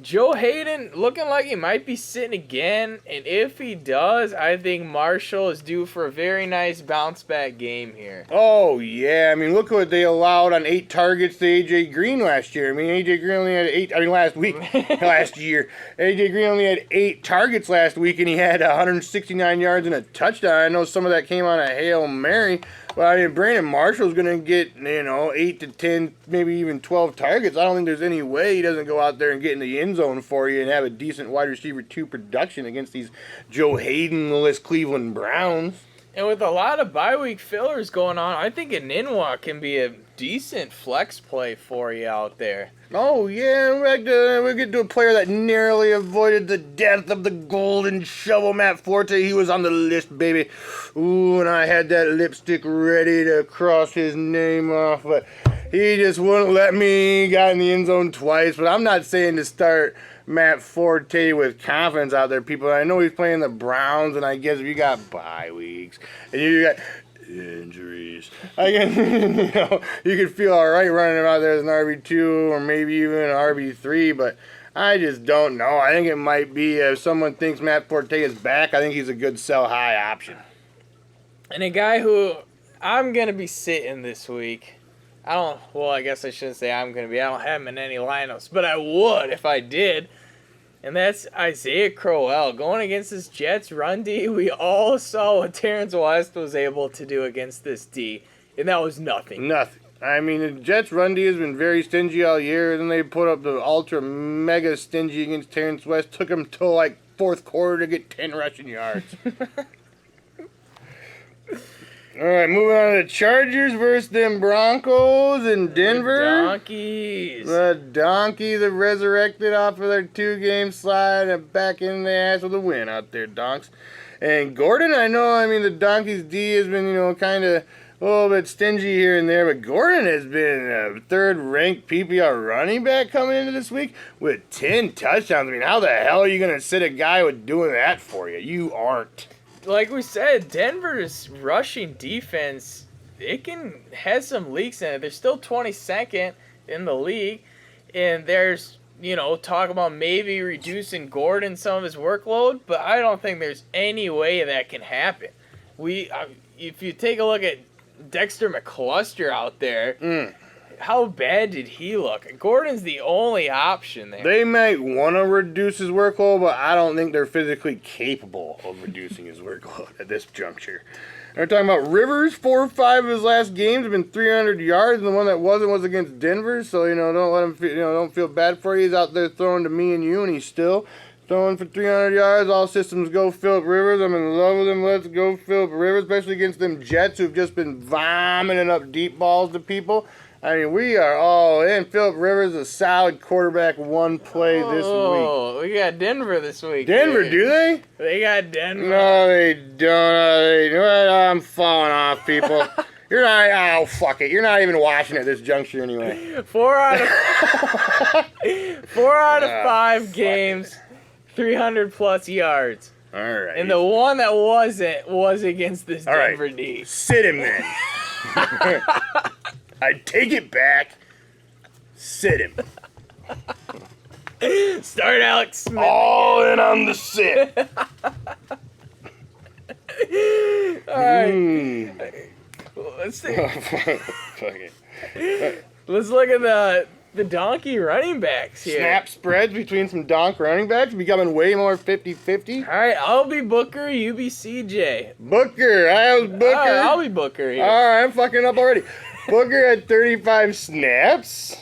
Joe Hayden looking like he might be sitting again, and if he does, I think Marshall is due for a very nice bounce back game here. Oh, yeah. I mean, look what they allowed on 8 targets to A.J. Green last year. I mean, A.J. Green only had 8, I mean, last week, last year. A.J. Green only had 8 targets last week, and he had 169 yards and a touchdown. I know some of that came on a Hail Mary, but I mean, Brandon Marshall's going to get, 8 to 10, maybe even 12 targets. I don't think there's any way he doesn't go out there and get in the end zone for you and have a decent wide receiver 2 production against these Joe Hayden-less Cleveland Browns. And with a lot of bye week fillers going on, I think an Inwa can be a decent flex play for you out there. Oh, yeah, we'll get to a player that narrowly avoided the death of the golden shovel, Matt Forte. He was on the list, baby. Ooh, and I had that lipstick ready to cross his name off, but he just wouldn't let me. He got in the end zone twice, but I'm not saying to start Matt Forte with confidence out there, people. I know he's playing the Browns, and I guess if you got bye weeks, and you got injuries, I can, you could feel all right running him out there as an RB2 or maybe even an RB3, but I just don't know. I think it might be, if someone thinks Matt Forte is back, I think he's a good sell high option. And a guy who I'm going to be sitting this week, I guess I shouldn't say I don't have him in any lineups, but I would if I did. And that's Isaiah Crowell going against this Jets run D. We all saw what Terrence West was able to do against this D, and that was nothing. Nothing. I mean, the Jets run D has been very stingy all year, and then they put up the ultra mega stingy against Terrence West. Took him till like fourth quarter to get 10 rushing yards. All right, moving on to the Chargers versus them Broncos in Denver. The Donkeys. The Donkeys have resurrected off of their 2-game slide and back in the ass with a win out there, Donks. And Gordon, the Donkeys D has been, kind of a little bit stingy here and there, but Gordon has been a third-ranked PPR running back coming into this week with 10 touchdowns. I mean, how the hell are you going to sit a guy with doing that for you? You aren't. Like we said, Denver's rushing defense, has some leaks in it. They're still 22nd in the league, and there's, talk about maybe reducing Gordon some of his workload, but I don't think there's any way that can happen. If you take a look at Dexter McCluster out there, how bad did he look? Gordon's the only option there. They might want to reduce his workload, but I don't think they're physically capable of reducing his workload at this juncture. They're talking about Rivers. 4 or 5 of his last games have been 300 yards, and the one that wasn't was against Denver. So don't let him don't feel bad for you. He's out there throwing to me and you, and he's still throwing for 300 yards. All systems go, Phillip Rivers. I'm in love with him. Let's go, Phillip Rivers, especially against them Jets who've just been vomiting up deep balls to people. I mean, we are all in. Phillip Rivers, a solid quarterback, 1 play this week. Oh, we got Denver this week. Denver, do they? They got Denver. No, they don't. I'm falling off, people. You're not. Oh, fuck it. You're not even watching at this juncture anyway. 4 out of 5 games, 300 plus yards. All right. And the one that wasn't was against this Denver D. Sit him then. I take it back. Sit him. Start Alex Smith. All in on the sit. All right. Let's look at the donkey running backs here. Snap spreads between some donk running backs becoming way more 50-50. All right, I'll be Booker, you be CJ. Booker. I was Booker. All right, I'll be Booker here. All right, I'm fucking up already. Booker had 35 snaps.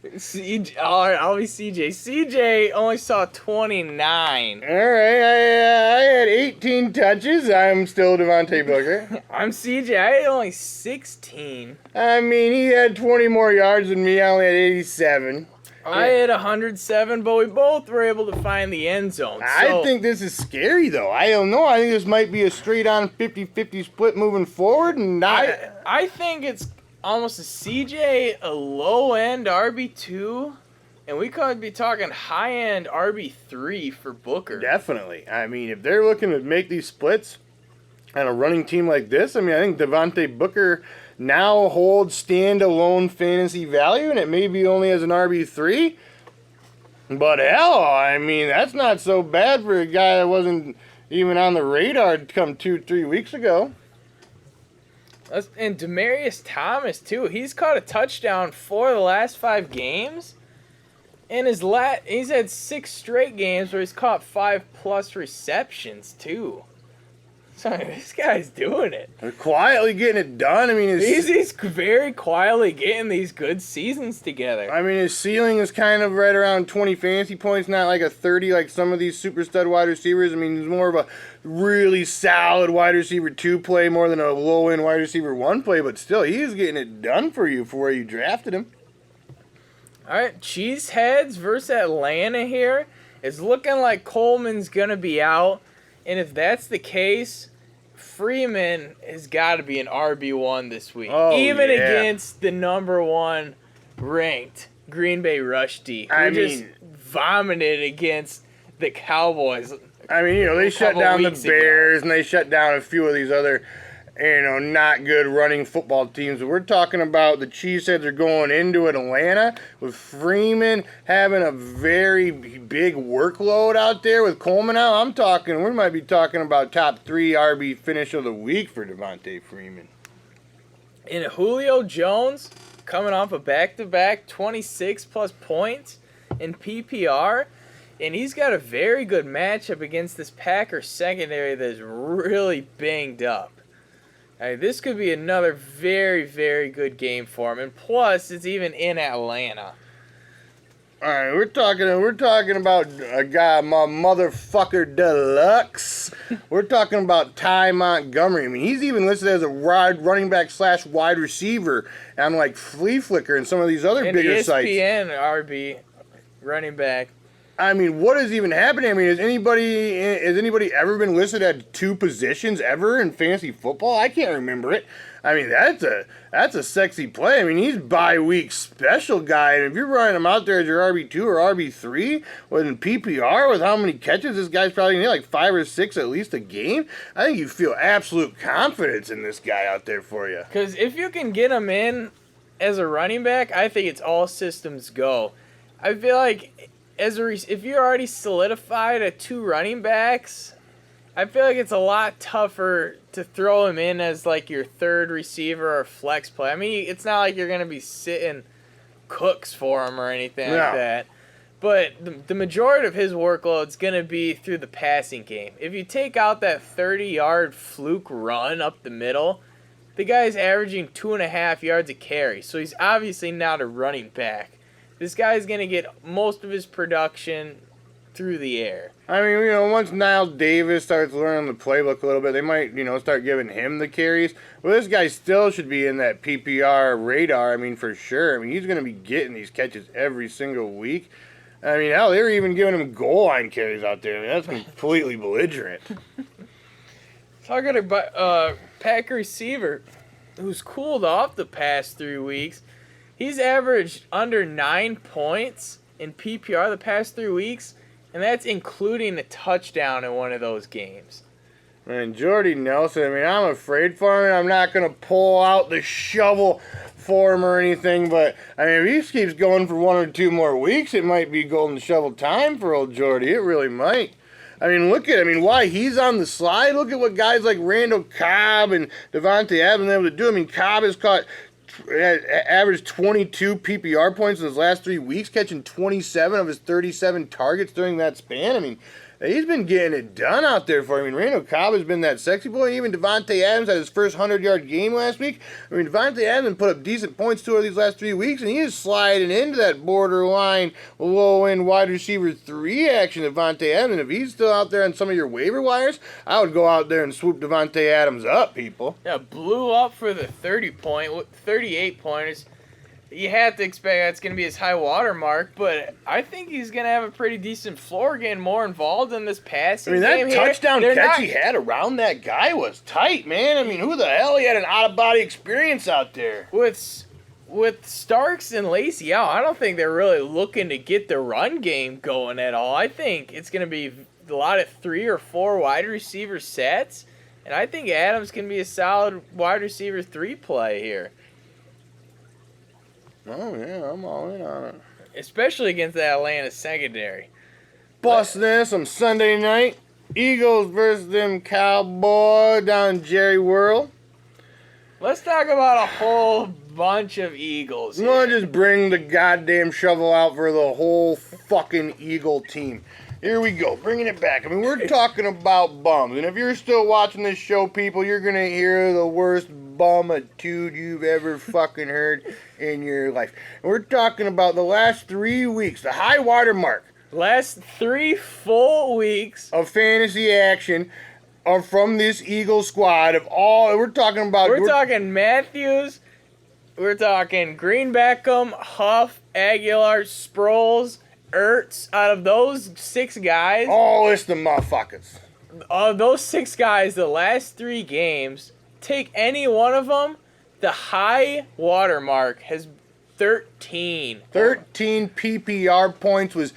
All right, I'll be CJ. CJ only saw 29. All right, I had 18 touches. I'm still Devontae Booker. I'm CJ. I had only 16. I mean, he had 20 more yards than me. I only had 87. I had 107, but we both were able to find the end zone. So. I think this is scary, though. I don't know. I think this might be a straight-on 50-50 split moving forward. And I think it's almost a CJ, a low-end RB2, and we could be talking high-end RB3 for Booker. Definitely. I mean, if they're looking to make these splits on a running team like this, I think Devontae Booker now holds standalone fantasy value, and it may be only as an RB3. But hell, I mean, that's not so bad for a guy that wasn't even on the radar come 2-3 weeks ago. And Demaryius Thomas, too. He's caught a touchdown 4 of the last 5 games. And he's had 6 straight games where he's caught 5+ receptions, too. So this guy's doing it. They're quietly getting it done. I mean, He's very quietly getting these good seasons together. I mean, his ceiling is kind of right around 20 fantasy points, not like a 30 like some of these super stud wide receivers. I mean, he's more of a really solid wide receiver 2 play more than a low-end wide receiver 1 play, but still, he's getting it done for you for where you drafted him. All right, Cheeseheads versus Atlanta here. It's looking like Coleman's going to be out. And if that's the case, Freeman has got to be an RB1 this week. Oh, even yeah. against the number 1 ranked Green Bay rush D. Who just vomited against the Cowboys. I mean, they shut down the Bears and they shut down a few of these other, not good running football teams. But we're talking about the Cheeseheads are going into Atlanta with Freeman having a very big workload out there with Coleman out. We might be talking about top 3 RB finish of the week for Devontae Freeman. And Julio Jones coming off a back-to-back 26+ points in PPR. And he's got a very good matchup against this Packers secondary that is really banged up. This could be another very, very good game for him. And plus, it's even in Atlanta. All right, we're talking about a guy, my motherfucker deluxe. We're talking about Ty Montgomery. I mean, he's even listed as a running back / wide receiver on like Flea Flicker and some of these other bigger sites. ESPN RB running back. I mean, what is even happening? I mean, has anybody ever been listed at 2 positions ever in fantasy football? I can't remember it. I mean, that's a sexy play. I mean, he's bye-week special guy, and if you're running him out there as your RB2 or RB3 with PPR with how many catches this guy's probably going to get, like 5 or 6 at least a game, I think you feel absolute confidence in this guy out there for you. Because if you can get him in as a running back, I think it's all systems go. I feel like if you're already solidified at 2 running backs, I feel like it's a lot tougher to throw him in as like your 3rd receiver or flex play. I mean, it's not like you're going to be sitting Cooks for him or anything like that. But the majority of his workload is going to be through the passing game. If you take out that 30-yard fluke run up the middle, the guy's averaging 2.5 yards a carry. So he's obviously not a running back. This guy's going to get most of his production through the air. I mean, once Niles Davis starts learning the playbook a little bit, they might, start giving him the carries. Well, this guy still should be in that PPR radar, I mean, for sure. I mean, he's going to be getting these catches every single week. I mean, hell, they were even giving him goal line carries out there. I mean, that's completely belligerent. Talking about Pack receiver, who's cooled off the past 3 weeks. He's averaged under 9 points in PPR the past 3 weeks, and that's including a touchdown in one of those games. And Jordy Nelson, I mean, I'm afraid for him. I'm not going to pull out the shovel for him or anything, but I mean, if he keeps going for 1 or 2 more weeks, it might be golden shovel time for old Jordy. It really might. I mean, why he's on the slide? Look at what guys like Randall Cobb and Devontae have been able to do. I mean, Cobb has averaged 22 PPR points in his last 3 weeks, catching 27 of his 37 targets during that span. I mean, he's been getting it done out there for him. I mean, Randall Cobb has been that sexy boy. And even Devontae Adams had his first 100-yard game last week. I mean, Devontae Adams put up decent points 2 of these last 3 weeks, and he is sliding into that borderline low-end wide receiver 3 action, Devontae Adams. And if he's still out there on some of your waiver wires, I would go out there and swoop Devontae Adams up, people. Yeah, blew up for the 38 pointers. You have to expect that's going to be his high water mark, but I think he's going to have a pretty decent floor, getting more involved in this passing game. I mean, that touchdown catch he had around that guy was tight, man. I mean, who the hell? He had an out-of-body experience out there. With Starks and Lacey out, I don't think they're really looking to get the run game going at all. I think it's going to be a lot of 3 or 4 wide receiver sets, and I think Adams can be a solid wide receiver 3 play here. Oh, yeah, I'm all in on it. especially against the Atlanta secondary. Bust this on Sunday night. Eagles versus them Cowboys down in Jerry World. Let's talk about a whole bunch of Eagles. You want to just bring the goddamn shovel out for the whole fucking Eagle team. Here we go, bringing it back. I mean, we're talking about bums. And if you're still watching this show, people, you're going to hear the worst bum-a-tude you've ever fucking heard in your life. And we're talking about the last 3 weeks, the high water mark. Last 3 full weeks of fantasy action from this Eagle squad of all. We're talking about. We're talking Matthews. We're talking Green Beckham, Huff, Aguilar, Sproles, Ertz. Out of those 6 guys, oh, it's the motherfuckers. Of those 6 guys, the last 3 games, take any one of them, the high watermark has 13. 13 PPR points was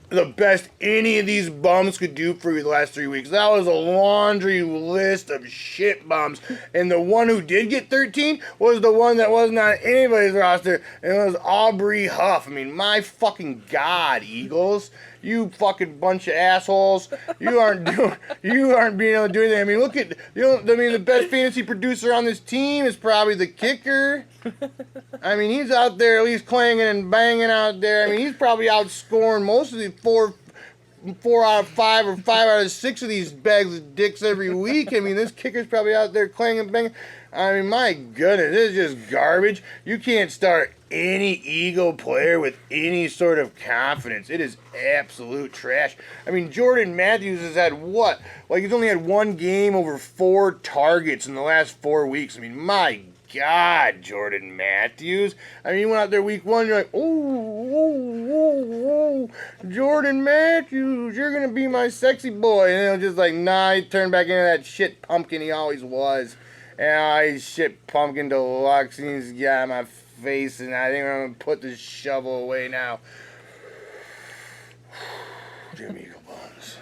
the best any of these bums could do for you the last 3 weeks. That was a laundry list of shit bums. And the one who did get 13 was the one that wasn't on anybody's roster, and it was Aubrey Huff. I mean, my fucking God, Eagles. You fucking bunch of assholes. You aren't being able to do anything. I mean, look at, the best fantasy producer on this team is probably the kicker. I mean, he's out there at least clanging and banging out there. I mean, he's probably outscoring most of the four out of 5 or 5 out of 6 of these bags of dicks every week. I mean, this kicker's probably out there clanging and banging. I mean, my goodness, this is just garbage. You can't start any Eagle player with any sort of confidence. It is absolute trash. I mean, Jordan Matthews has had what? Like, he's only had 1 game over 4 targets in the last 4 weeks. I mean, my God, Jordan Matthews. I mean, you went out there week 1, you're like, oh, Jordan Matthews, you're going to be my sexy boy. And it was just like, nah, he turned back into that shit pumpkin he always was. And he's shit pumpkin deluxe, and he's got my face, and I think I'm going to put this shovel away now. Jimmy Eagle Buns.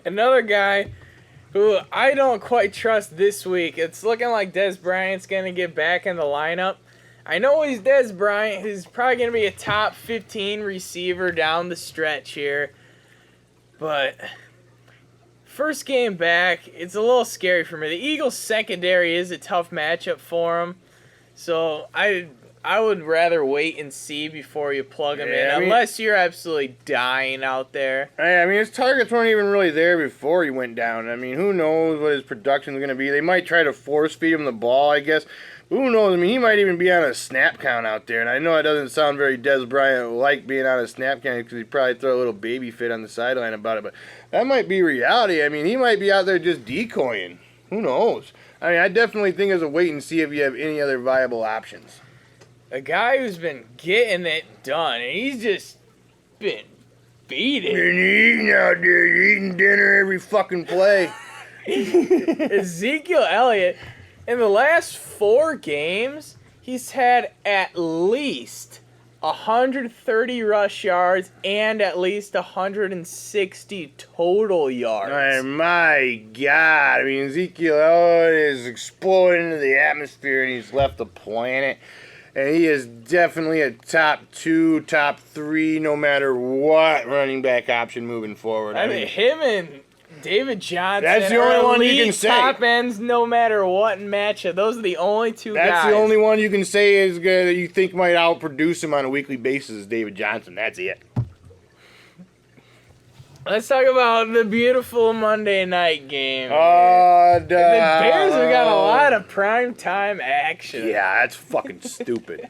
Another guy who I don't quite trust this week. It's looking like Dez Bryant's going to get back in the lineup. I know he's Dez Bryant. He's probably going to be a top 15 receiver down the stretch here. But first game back, it's a little scary for me. The Eagles' secondary is a tough matchup for him. So I would rather wait and see before you plug him in, unless you're absolutely dying out there. I mean, his targets weren't even really there before he went down. I mean, who knows what his production's going to be. They might try to force feed him the ball, I guess. Who knows? I mean, he might even be on a snap count out there. And I know it doesn't sound very Dez Bryant-like being on a snap count because he'd probably throw a little baby fit on the sideline about it. But that might be reality. I mean, he might be out there just decoying. Who knows? I mean, I definitely think it's a wait and see if you have any other viable options. A guy who's been getting it done, and he's just been beating. Been eating out there, eating dinner every fucking play. Ezekiel Elliott, in the last 4 games, he's had at least 130 rush yards and at least 160 total yards. My God. I mean, Ezekiel Elliott is exploding into the atmosphere, and he's left the planet. And he is definitely a top 2, top 3, no matter what running back option moving forward. I mean, him and David Johnson. That's the only one you can say. Top ends, no matter what matchup. Those are the only 2 guys. That's the only one you can say is good that you think might outproduce him on a weekly basis is David Johnson. That's it. Let's talk about the beautiful Monday night game. The Bears have got a lot of primetime action. Yeah, that's fucking stupid.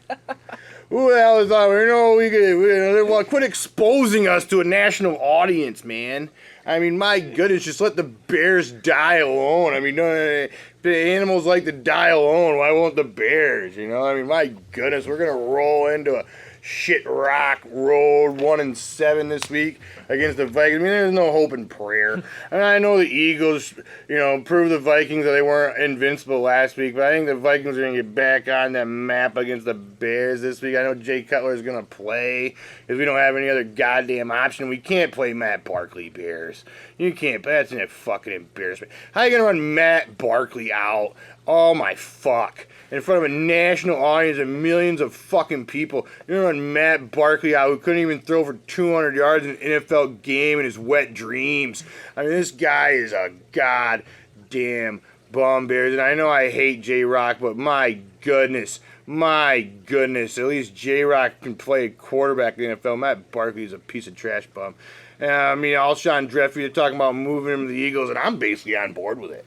Who the hell is that? We quit exposing us to a national audience, man. I mean, my goodness, just let the Bears die alone. I mean, the animals like to die alone. Why won't the Bears? You know, I mean, my goodness, we're gonna roll into a shit rock road 1-7 this week against the Vikings. I mean, there's no hope and prayer. And I know the Eagles, proved the Vikings that they weren't invincible last week, but I think the Vikings are going to get back on that map against the Bears this week. I know Jay Cutler is going to play because we don't have any other goddamn option. We can't play Matt Barkley Bears. You can't. That's a fucking embarrassment. How are you going to run Matt Barkley out Oh my fuck. In front of a national audience and millions of fucking people. You know, Matt Barkley out who couldn't even throw for 200 yards in an NFL game in his wet dreams. I mean, this guy is a goddamn bum Bears. And I know I hate J-Rock, but my goodness. At least J-Rock can play quarterback in the NFL. Matt Barkley is a piece of trash bum. I mean, Alshon Jeffrey, talking about moving him to the Eagles, and I'm basically on board with it.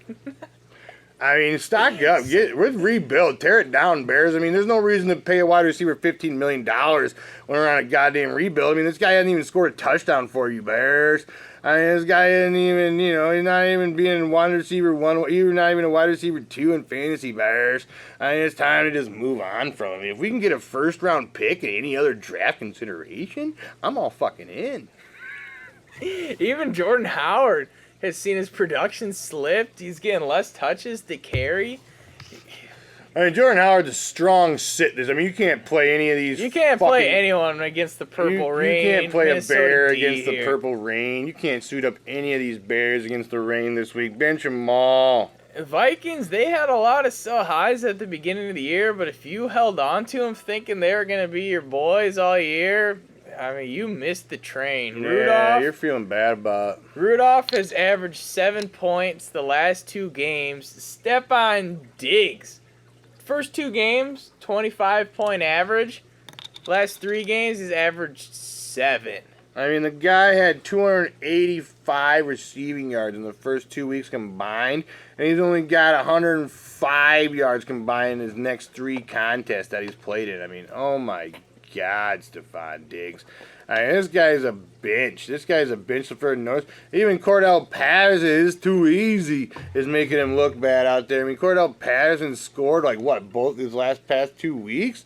I mean, stock up. Rebuild. Tear it down, Bears. I mean, there's no reason to pay a wide receiver $15 million when we're on a goddamn rebuild. I mean, this guy hasn't even scored a touchdown for you, Bears. I mean, this guy isn't even, he's not even being wide receiver one. You're not even a wide receiver 2 in fantasy, Bears. I mean, it's time to just move on from him. If we can get a first-round pick and any other draft consideration, I'm all fucking in. Even Jordan Howard has seen his production slipped. He's getting less touches to carry. I mean, Jordan Howard's a strong sit. I mean, you can't play any of these. You can't play anyone against the Purple Rain. You can't play Minnesota a Bear D against the Purple Rain. You can't suit up any of these Bears against the Rain this week. Bench them all. Vikings, they had a lot of sell highs at the beginning of the year, but if you held on to them thinking they were going to be your boys all year, I mean, you missed the train. Yeah, you're feeling bad about it. Rudolph has averaged 7 points the last 2 games. Stephon Diggs, first 2 games, 25-point average. Last 3 games, he's averaged 7. I mean, the guy had 285 receiving yards in the first 2 weeks combined, and he's only got 105 yards combined in his next 3 contests that he's played in. I mean, oh my God, Stephon Diggs. I mean, this guy's a bench. This guy's a bench for North. Even Cordell Patterson is too easy is making him look bad out there. I mean, Cordell Patterson scored both his past 2 weeks?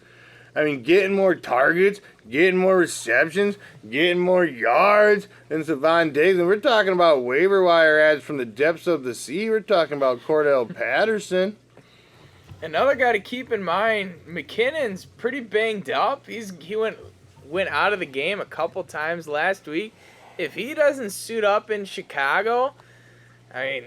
I mean, getting more targets, getting more receptions, getting more yards than Stephon Diggs. And we're talking about waiver wire ads from the depths of the sea. We're talking about Cordell Patterson. Another guy to keep in mind, McKinnon's pretty banged up. He went out of the game a couple times last week. If he doesn't suit up in Chicago, I mean,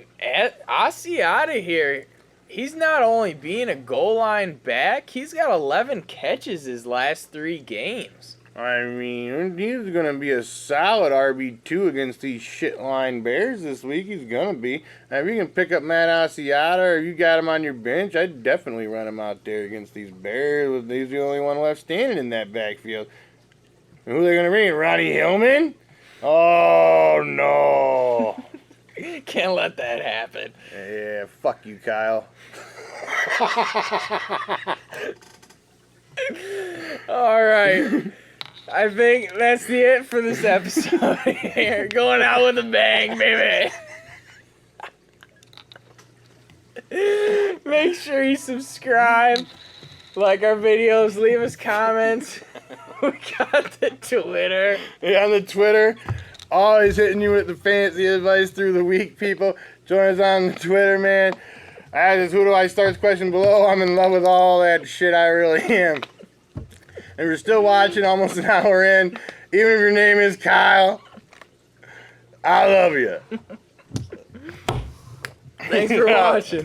Asiata here, he's not only being a goal line back, he's got 11 catches his last 3 games. I mean, he's going to be a solid RB2 against these shit line Bears this week. He's going to be. Now, if you can pick up Matt Asiata or you got him on your bench, I'd definitely run him out there against these Bears. He's the only one left standing in that backfield. And who are they going to bring? Ronnie Hillman? Oh, no. Can't let that happen. Yeah, fuck you, Kyle. All right. I think that's it for this episode here. Going out with a bang, baby. Make sure you subscribe, like our videos, leave us comments. We got the Twitter. Yeah, on the Twitter. Always hitting you with the fancy advice through the week, people. Join us on the Twitter, man. As who do I starts question below. I'm in love with all that shit. I really am. And we're still watching almost an hour in. Even if your name is Kyle, I love you. Thanks for watching.